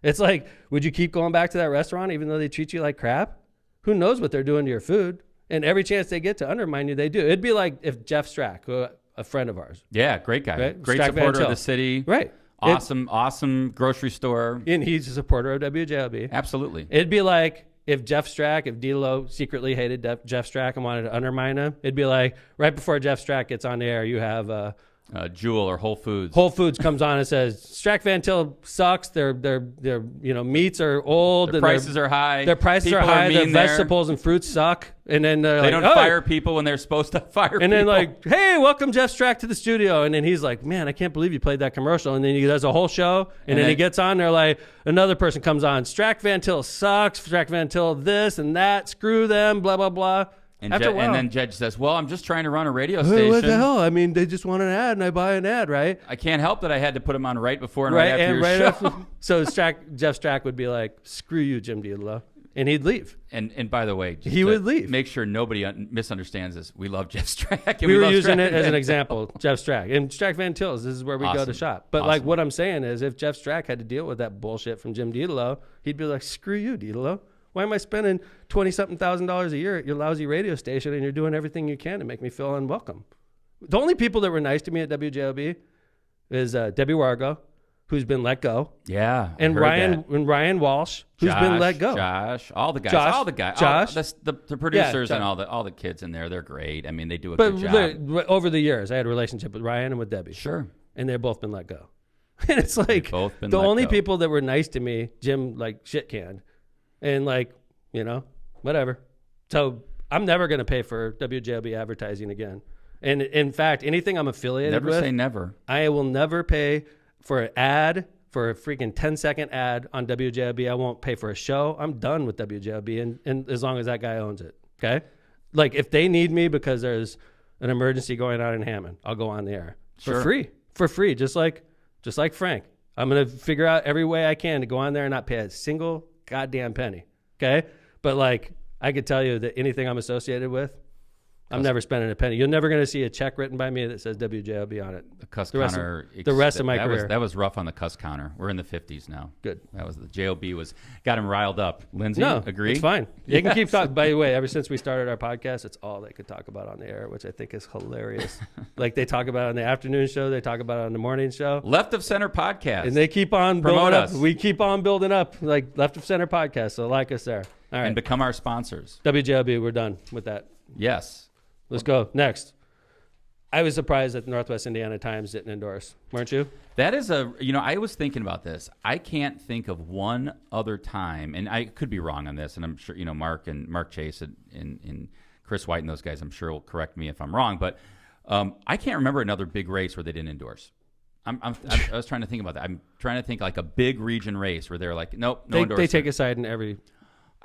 It's like, would you keep going back to that restaurant even though they treat you like crap? Who knows what they're doing to your food? And every chance they get to undermine you, they do. It'd be like if Jeff Strack, a friend of ours. Yeah, great guy. Right? Great Strack supporter Van of the city. Right. Awesome grocery store. And he's a supporter of WJLB. Absolutely. It'd be like if Jeff Strack, if D'Lo secretly hated Jeff Strack and wanted to undermine him, it'd be like right before Jeff Strack gets on the air, you have Jewel or Whole Foods. Whole Foods comes on and says Strack Van Til sucks. Their meats are old. Their prices are high. Their prices are high. Their vegetables and fruits suck. And then they don't fire people when they're supposed to fire people. And then like, hey, welcome Jeff Strack to the studio. And then he's like, man, I can't believe you played that commercial. And then he does a whole show. And then he gets on. They're like, another person comes on. Strack Van Til sucks. Strack Van Til this and that. Screw them. Blah blah blah. And then Jed says, well, I'm just trying to run a radio station. Hey, what the hell? I mean, they just want an ad, and I buy an ad, right? I can't help that I had to put him on right before and right after your show. So Jeff Strack would be like, screw you, Jim D'Lo. And he'd leave. And by the way, he would leave. Make sure nobody misunderstands this. We love Jeff Strack. We were using it as an example, Jeff Strack. And Strack Van Til's, this is where we go to shop. But like what I'm saying is if Jeff Strack had to deal with that bullshit from Jim D'Lo, he'd be like, screw you, D'Lo. Why am I spending $20,000 a year at your lousy radio station and you're doing everything you can to make me feel unwelcome? The only people that were nice to me at WJLB is Debbie Wargo, who's been let go. Yeah. And Ryan Walsh, who's been let go. Josh, all the guys. The producers and all the kids in there, they're great. I mean, they do a good job. Over the years, I had a relationship with Ryan and with Debbie. Sure. And they've both been let go. And it's like the only people that were nice to me, Jim like shit canned. And like, whatever. So I'm never going to pay for WJLB advertising again. And in fact, anything I'm affiliated with. Never say never. I will never pay for an ad, for a freaking 10-second ad on WJLB. I won't pay for a show. I'm done with WJLB, and as long as that guy owns it, okay? Like, if they need me because there's an emergency going on in Hammond, I'll go on the air for free, just like Frank. I'm going to figure out every way I can to go on there and not pay a single goddamn penny, okay? But, like, I could tell you that anything I'm associated with, I'm never spending a penny. You're never going to see a check written by me that says WJLB on it. The cuss counter. The rest of my career. That was rough on the cuss counter. We're in the 50s now. Good. That was the JLB got him riled up. Lindsay, agree? It's fine. They can keep talking. By the way, ever since we started our podcast, it's all they could talk about on the air, which I think is hilarious. Like they talk about it on the afternoon show. They talk about it on the morning show. Left of Center podcast. And they keep on building up. We keep on building up like Left of Center podcast. So like us there. All right. And become our sponsors. WJLB, we're done with that. Yes. Let's go. Next. I was surprised that the Northwest Indiana Times didn't endorse. Weren't you? That is I was thinking about this. I can't think of one other time, and I could be wrong on this, and I'm sure, Mark Chase and Chris White and those guys, I'm sure will correct me if I'm wrong, but I can't remember another big race where they didn't endorse. I was trying to think about that. I'm trying to think like a big region race where they're like, nope, no endorsement. They take a side in every...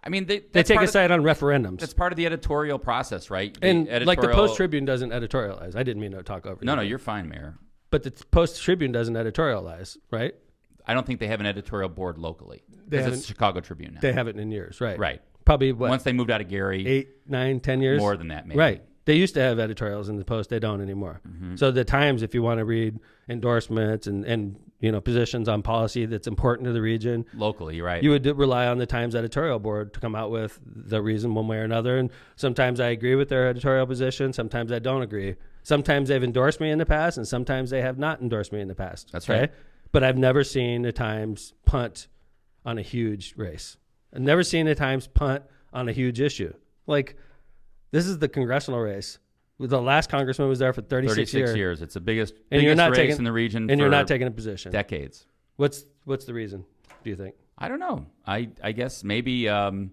I mean, they take a side on referendums. That's part of the editorial process, right? Like the Post-Tribune doesn't editorialize. I didn't mean to talk over you. No, you're fine, Mayor. But the Post-Tribune doesn't editorialize, right? I don't think they have an editorial board locally. Because it's Chicago Tribune now. They haven't in years, right? Right. Probably what? Once they moved out of Gary. 8, 9, 10 years? More than that, maybe. Right. They used to have editorials in the Post. They don't anymore. Mm-hmm. So the Times, if you want to read endorsements and positions on policy that's important to the region. Locally, right. You would rely on the Times editorial board to come out with the reason one way or another. And sometimes I agree with their editorial position. Sometimes I don't agree. Sometimes they've endorsed me in the past, and sometimes they have not endorsed me in the past. That's right. But I've never seen the Times punt on a huge race. I've never seen the Times punt on a huge issue. Like, this is the congressional race. The last congressman was there for 36 years. It's the biggest race in the region. And you're not taking a position. Decades. What's the reason, do you think? I don't know. I guess maybe I'm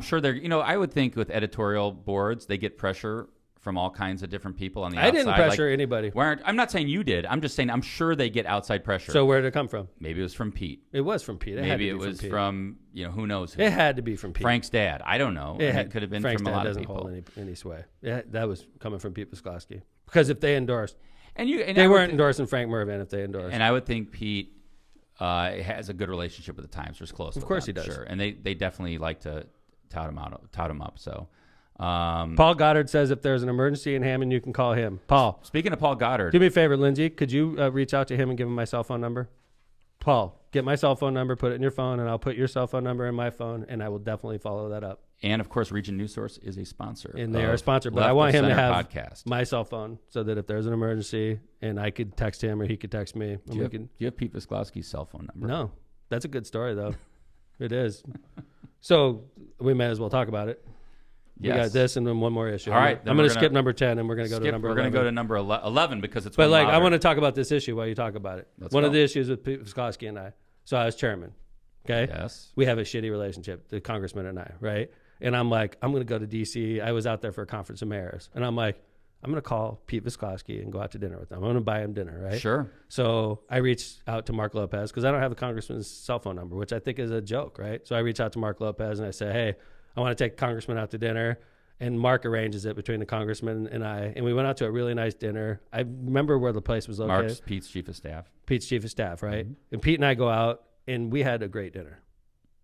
sure they're, I would think with editorial boards, they get pressure from all kinds of different people on the outside. I didn't pressure anybody. I'm not saying you did. I'm just saying I'm sure they get outside pressure. So where did it come from? Maybe it was from Pete. It was from Pete. Maybe it was from who knows who. It had to be from Pete. Frank's dad. I don't know. It could have been Frank's from a lot of people. people. Frank's dad doesn't hold any sway. That was coming from Pete Wiskoski. Because if they endorsed, they weren't endorsing Frank Mervin if they endorsed. And I would think Pete has a good relationship with the Times. Or is close. Of course he does. Sure. And they definitely like to tout him up. So. Paul Goddard says if there's an emergency in Hammond, you can call him. Paul. Speaking of Paul Goddard. Do me a favor, Lindsay. Could you reach out to him and give him my cell phone number? Paul, get my cell phone number, put it in your phone, and I'll put your cell phone number in my phone, and I will definitely follow that up. And, of course, Region News Source is a sponsor. And they are a sponsor, but I want him to have my cell phone so that if there's an emergency and I could text him or he could text me. Do you have Pete Wiskoski's cell phone number? No. That's a good story, though. It is. So we may as well talk about it. Yes. We got this and then one more issue. All right. I'm going to skip number 10 and we're going to go to number 11. We're going to go to number 11 because it's But louder. I want to talk about this issue while you talk about it. Let's one go. of the issues with Pete Wiskoski and I. So I was chairman. Okay? Yes. We have a shitty relationship, the congressman and I, right? And I'm like, I'm going to go to D.C. I was out there for a conference of mayors. And I'm like, I'm going to call Pete Wiskoski and go out to dinner with him. I'm going to buy him dinner, right? Sure. So I reached out to Mark Lopez because I don't have the congressman's cell phone number, which I think is a joke, right? So I reach out to Mark Lopez and I say, hey, I want to take the congressman out to dinner. And Mark arranges it between the congressman and I. And we went out to a really nice dinner. I remember where the place was located. Mark's Pete's chief of staff. Pete's chief of staff, right? Mm-hmm. And Pete and I go out, and we had a great dinner.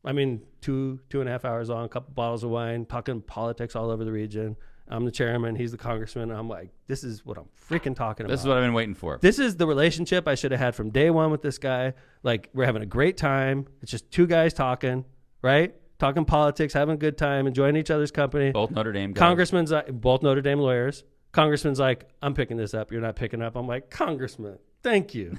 I mean, 2.5 hours long, a couple bottles of wine, talking politics all over the region. I'm the chairman. He's the congressman. I'm like, this is what I'm freaking talking about. This is what I've been waiting for. This is the relationship I should have had from day one with this guy. Like, we're having a great time. It's just two guys talking, right? talking politics, having a good time, enjoying each other's company. Both Notre Dame guys. Congressman's both Notre Dame lawyers. Congressman's like, I'm picking this up. You're not picking up. I'm like, Congressman, thank you.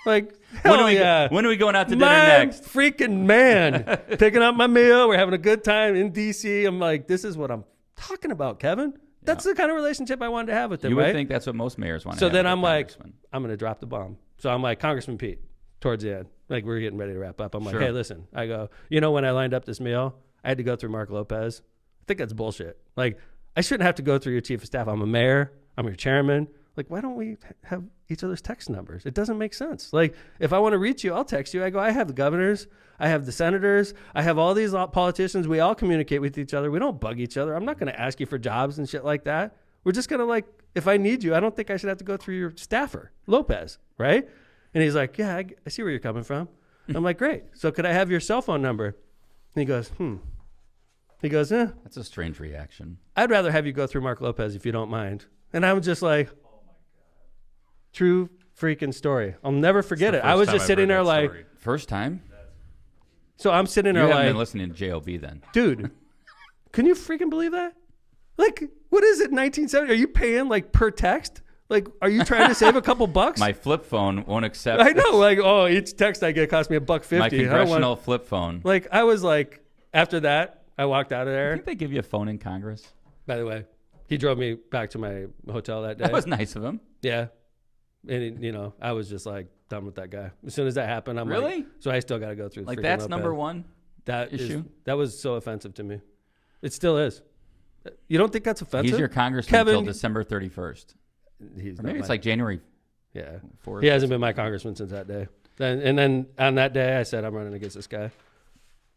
Like, hell When are we going out to dinner my next? Freaking man. Picking up my meal. We're having a good time in D.C. I'm like, this is what I'm talking about, Kevin. That's the kind of relationship I wanted to have with him, You right? would think that's what most mayors want to So have. then with I'm their like, congressman. I'm going to drop the bomb. So I'm like, Congressman Pete, towards the end. Like, we're getting ready to wrap up. I'm like, Sure. hey, listen. I go, when I lined up this meal, I had to go through Mark Lopez. I think that's bullshit. Like, I shouldn't have to go through your chief of staff. I'm a mayor. I'm your chairman. Like, why don't we have each other's text numbers? It doesn't make sense. Like, if I want to reach you, I'll text you. I go, I have the governors. I have the senators. I have all these politicians. We all communicate with each other. We don't bug each other. I'm not going to ask you for jobs and shit like that. We're just going to, like, if I need you, I don't think I should have to go through your staffer, Lopez, right? And he's like, yeah, I see where you're coming from. I'm like, great. So could I have your cell phone number? And he goes, He goes, That's a strange reaction. I'd rather have you go through Mark Lopez if you don't mind. And I was just like, true freaking story. I'll never forget it. I was just sitting there like, First time? so I'm sitting You there haven't like, been listening to JOB then. dude, can you freaking believe that? Like, what is it, 1970? Are you paying like per text? Like, are you trying to save a couple bucks? My flip phone won't accept. I know, like, oh, each text I get costs me $1.50. My I don't congressional want, flip phone. like, I was like, after that, I walked out of I there. think they give you a phone in Congress. By the way, he drove me back to my hotel that day. That was nice of him. Yeah. And, I was just like done with that guy. As soon as that happened, I'm Really? like, so I still got to go through the Like freaking that's Lopez. number one That issue? that was so offensive to me. It still is. You don't think that's offensive? He's your congressman Kevin, until December 31st. He's Or not maybe my- it's like January yeah. 4th. He hasn't been my congressman since that day. And then on that day, I said, I'm running against this guy.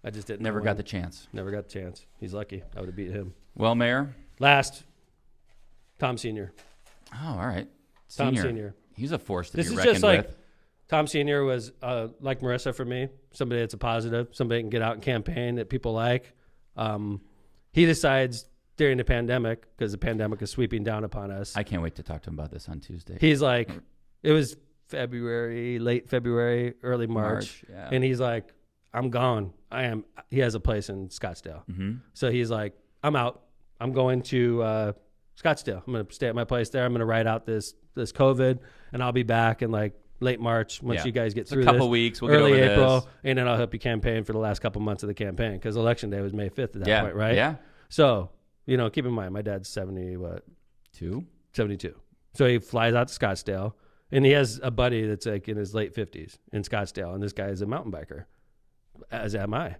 I just didn't. Never know got when. the chance. Never got the chance. He's lucky. I would have beat him. Well, Mayor. Last, Tom Sr. Oh, all right. Tom Sr. He's a force to This be is reckoned just like with. Tom Sr. was like Marissa for me, somebody that's a positive, somebody that can get out and campaign that people like. He decides during the pandemic, because the pandemic is sweeping down upon us. I can't wait to talk to him about this on Tuesday. He's like, it was February, late February, early March. Yeah. And he's like, I'm gone. He has a place in Scottsdale. Mm-hmm. So he's like, I'm out. I'm going to Scottsdale. I'm going to stay at my place there. I'm going to ride out this COVID, and I'll be back in like late March once Yeah. you guys get It's through a couple this. weeks. We'll early get over April, this. and then I'll help you campaign for the last couple months of the campaign, because election day was May 5th at that point, right? Yeah. So, keep in mind, my dad's 72. So he flies out to Scottsdale, and he has a buddy that's like in his late 50s in Scottsdale, and this guy is a mountain biker, as am I.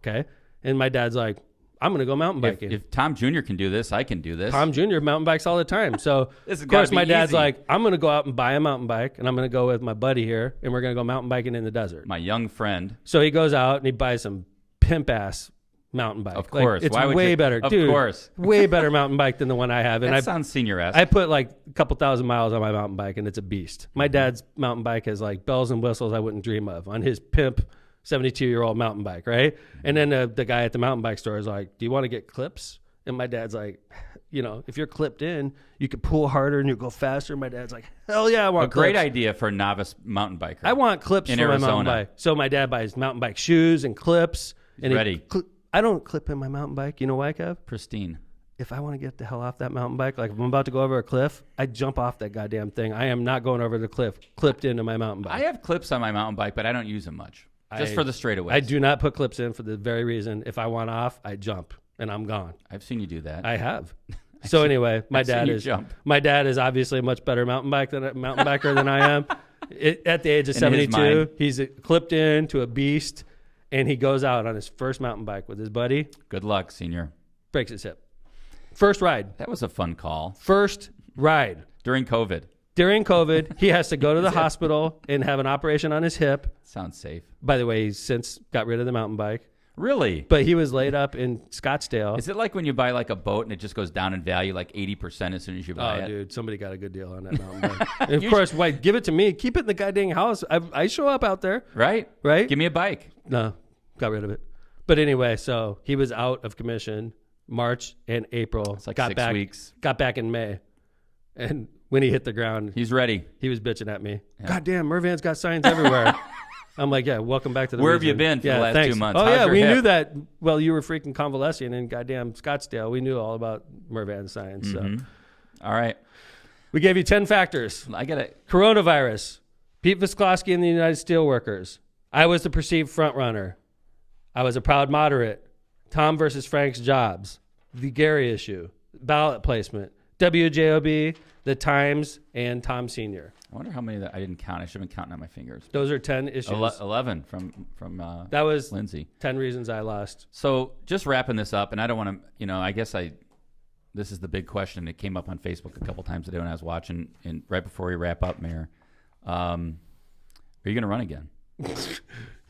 Okay? And my dad's like, I'm going to go mountain biking. If Tom Jr. can do this, I can do this. Tom Jr. mountain bikes all the time. So, This has of gotta course, be my dad's easy. like, I'm going to go out and buy a mountain bike, and I'm going to go with my buddy here, and we're going to go mountain biking in the desert. My young friend. So he goes out and he buys some pimp-ass mountain bike. Of course. Like, it's Why would way you? better. Of Dude, course. way better mountain bike than the one I have. And That sounds senior-esque. I put like a couple thousand miles on my mountain bike, and it's a beast. My dad's mountain bike has like bells and whistles I wouldn't dream of on his pimp 72-year-old mountain bike, right? And then the guy at the mountain bike store is like, do you want to get clips? And my dad's like, if you're clipped in, you could pull harder and you go faster. My dad's like, hell yeah, I want a great clips. idea for a novice mountain biker. I want clips in for my mountain Arizona. bike. So my dad buys mountain bike shoes and clips. And ready. I don't clip in my mountain bike. You know why, Kev? Pristine. If I want to get the hell off that mountain bike, like if I'm about to go over a cliff, I jump off that goddamn thing. I am not going over the cliff clipped into my mountain bike. I have clips on my mountain bike, but I don't use them much. Just for the straightaways. I do not put clips in for the very reason if I want off, I jump and I'm gone. I've seen you do that. I have. So anyway, my I've seen dad you is jump. my dad is obviously a much better mountain biker than I am. At the age of In his 72, mind. he's clipped into a beast, and he goes out on his first mountain bike with his buddy, Good luck, senior. breaks his hip. First ride. That was a fun call. First ride. During COVID. During COVID, he has to go to the hospital and have an operation on his hip. Sounds safe. By the way, he's since got rid of the mountain bike. Really? But he was laid up in Scottsdale. Is it like when you buy like a boat and it just goes down in value like 80% as soon as you buy it? Dude, somebody got a good deal on that mountain bike. And of course, why give it to me? Keep it in the goddamn house. I show up out there. Right? Right? Give me a bike. No, got rid of it. But anyway, so he was out of commission March and April. It's like got 6 back, weeks. Got back in May. And when he hit the ground, He's ready. he was bitching at me. Yeah. God damn, Mervan's got signs everywhere. I'm like, yeah, welcome back to the Where have you region. been for the last thanks. 2 months? Oh, How's yeah, your we hip? knew that. Well, you were freaking convalescing in goddamn Scottsdale. We knew all about Mervan science. So. All right. We gave you 10 factors. I got it. Coronavirus. Pete Visklosky and the United Steelworkers. I was the perceived frontrunner. I was a proud moderate. Tom versus Frank's jobs. The Gary issue. Ballot placement. WJOB, The Times, and Tom Sr. I wonder how many that I didn't count. I should have been counting on my fingers. Those are 10 issues. 11 from that was Lindsay. 10 reasons I lost. So just wrapping this up, and I don't want to, this is the big question. It came up on Facebook a couple times today when I was watching, and right before we wrap up, Mayor, are you going to run again?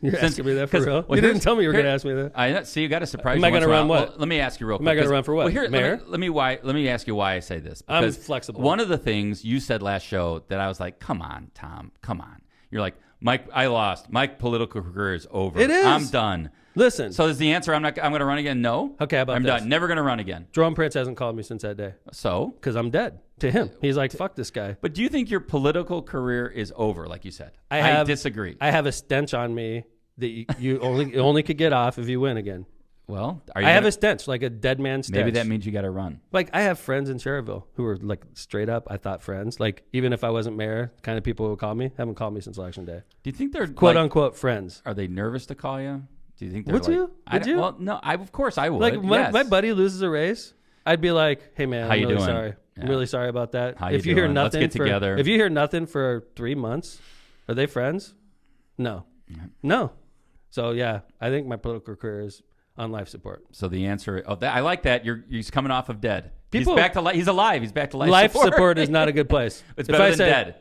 You're asking me that for real? Well, you didn't tell me you were going to ask me that. I see. You got to surprise. Am I going to run what? Well, let me ask you real quick. Am I going to run for what? Well, here, Mayor? let me ask you why I say this. I'm Because flexible. One of the things you said last show that I was like, come on, Tom, come on. You're like, Mike, I lost. My political career is over. It is. I'm done. Listen. So is the answer I'm going to run again? No. Okay, how about I'm this? done. Never going to run again. Jerome Prince hasn't called me since that day. So? Because I'm dead to him. He's like, fuck this guy. But do you think your political career is over, like you said? I disagree. I have a stench on me that you only could get off if you win again. Well, I have a stench, like a dead man stench. Maybe that means you got to run. Like, I have friends in Cherryville who are like straight up, I thought friends. Like, even if I wasn't mayor, kind of people who would call me, haven't called me since election day. Do you think they're quote unquote friends? Are they nervous to call you? Do you think they're Would you? Would you? Well, no. Of course I would. Like, yes. my buddy loses a race, I'd be like, hey man, How I'm you really doing? sorry. Yeah. I'm really sorry about that. How if you you hear doing? Let's nothing, get together. If you hear nothing for 3 months, are they friends? No, no. So yeah, I think my political career is on life support. So the answer, I like that. He's coming off of dead. People- He's back to He's alive. He's back to life. Life support is not a good place. It's If better I than say- dead.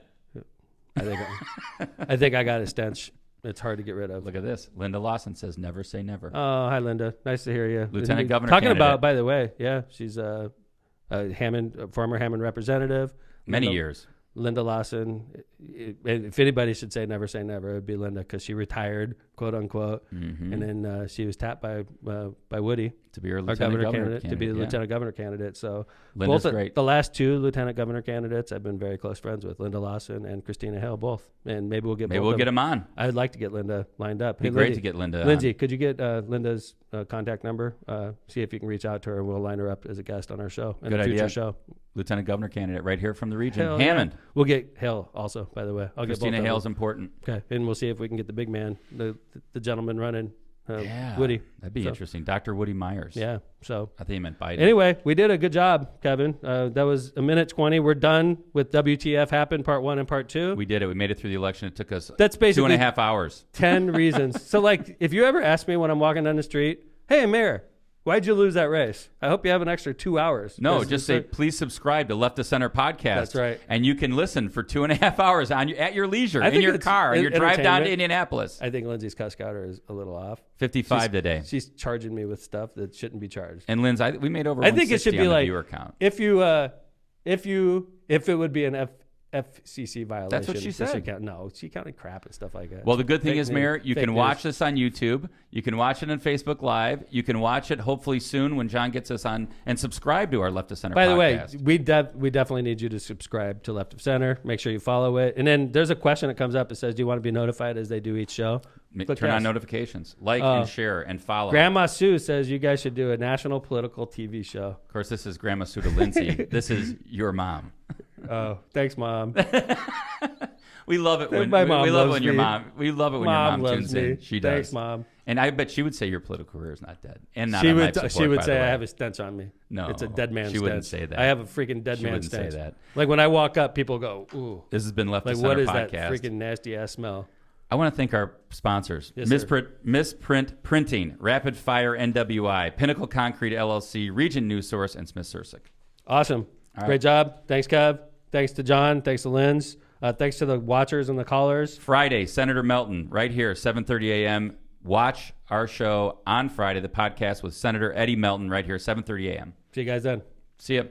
I think I got a stench. It's hard to get rid of. Look at this. Linda Lawson says, "Never say never." Oh, hi Linda. Nice to hear you. Lieutenant Governor Talking candidate. about, by the way, yeah, she's a former Hammond representative. Many years. Linda Lawson. If anybody should say never, it would be Linda, because she retired, quote unquote, and then she was tapped by Woody To be our our lieutenant governor candidate, to be the yeah. lieutenant governor candidate. So Linda's both great. the last two lieutenant governor candidates I've been very close friends with, Linda Lawson and Christina Hale, both. And maybe we'll get Maybe both we'll of get him on. I'd like to get Linda lined up. Be Hey, great Lindsay, to get Linda on. Lindsay, could you get Linda's contact number? See if you can reach out to her, and we'll line her up as a guest on our show, in Good a future idea. show. Lieutenant governor candidate right here from the region. Hell, Hammond. yeah. We'll get Hale also, by the way. I'll Christina get both Hale's of important. them. Okay, and we'll see if we can get the big man, the gentleman running, Yeah. Woody. That'd be interesting. Dr. Woody Myers. Yeah, so. I think he meant Biden. Anyway, we did a good job, Kevin. That was a minute 20. We're done with WTF Happened Part 1 and Part 2. We did it. We made it through the election. It took us That's basically 2.5 hours. 10 reasons. So, like, if you ever ask me when I'm walking down the street, hey, Mayor, why'd you lose that race? I hope you have an extra 2 hours. No, 'Cause just it's say, please subscribe to Left to Center podcast. That's right. And you can listen for 2.5 hours at your leisure, I in think your it's car, on your drive down to entertainment. Indianapolis. I think Lindsay's cuss counter is a little off. 55 today. She's charging me with stuff that shouldn't be charged. And Linz, we made over I think it 160 should be on the like viewer count. if it would be an FCC violation. That's what she said. No, she counted crap and stuff like that. Well, the good thing Fake is, news. Mayor, you Fake can news. watch this on YouTube. You can watch it on Facebook Live. You can watch it hopefully soon when John gets us on, and subscribe to our Left to Center By the podcast. way, we definitely need you to subscribe to Left of Center. Make sure you follow it. And then there's a question that comes up that says, do you want to be notified as they do each show? Click Turn on yes. notifications. Like and share and follow. Grandma Sue says you guys should do a national political TV show. Of course, this is Grandma Sue to Lindsay. This is your mom. Oh, thanks, Mom. We love it when My mom we love it loves when your me. mom. We love it when Mom your mom loves tunes me. in. She does. Thanks, Mom. And I bet she would say your political career is not dead, and not She on would. life support, She would by say the way. I have a stench on me. No, it's a dead man. she stench. wouldn't say that. I have a freaking dead She man wouldn't stench. say that. Like when I walk up, people go, "Ooh." This has been Left Like to what Center is podcast. that freaking nasty ass smell? I want to thank our sponsors: Yes, sir. Misprint Printing, Rapid Fire NWI, Pinnacle Concrete LLC, Region News Source, and Smith Sursick. Awesome. right. Great job. Thanks, Kev. Thanks to John. Thanks to Linz. Thanks to the watchers and the callers. Friday, Senator Melton, right here, 7:30 a.m. Watch our show on Friday, the podcast with Senator Eddie Melton, right here, 7:30 a.m. See you guys then. See ya.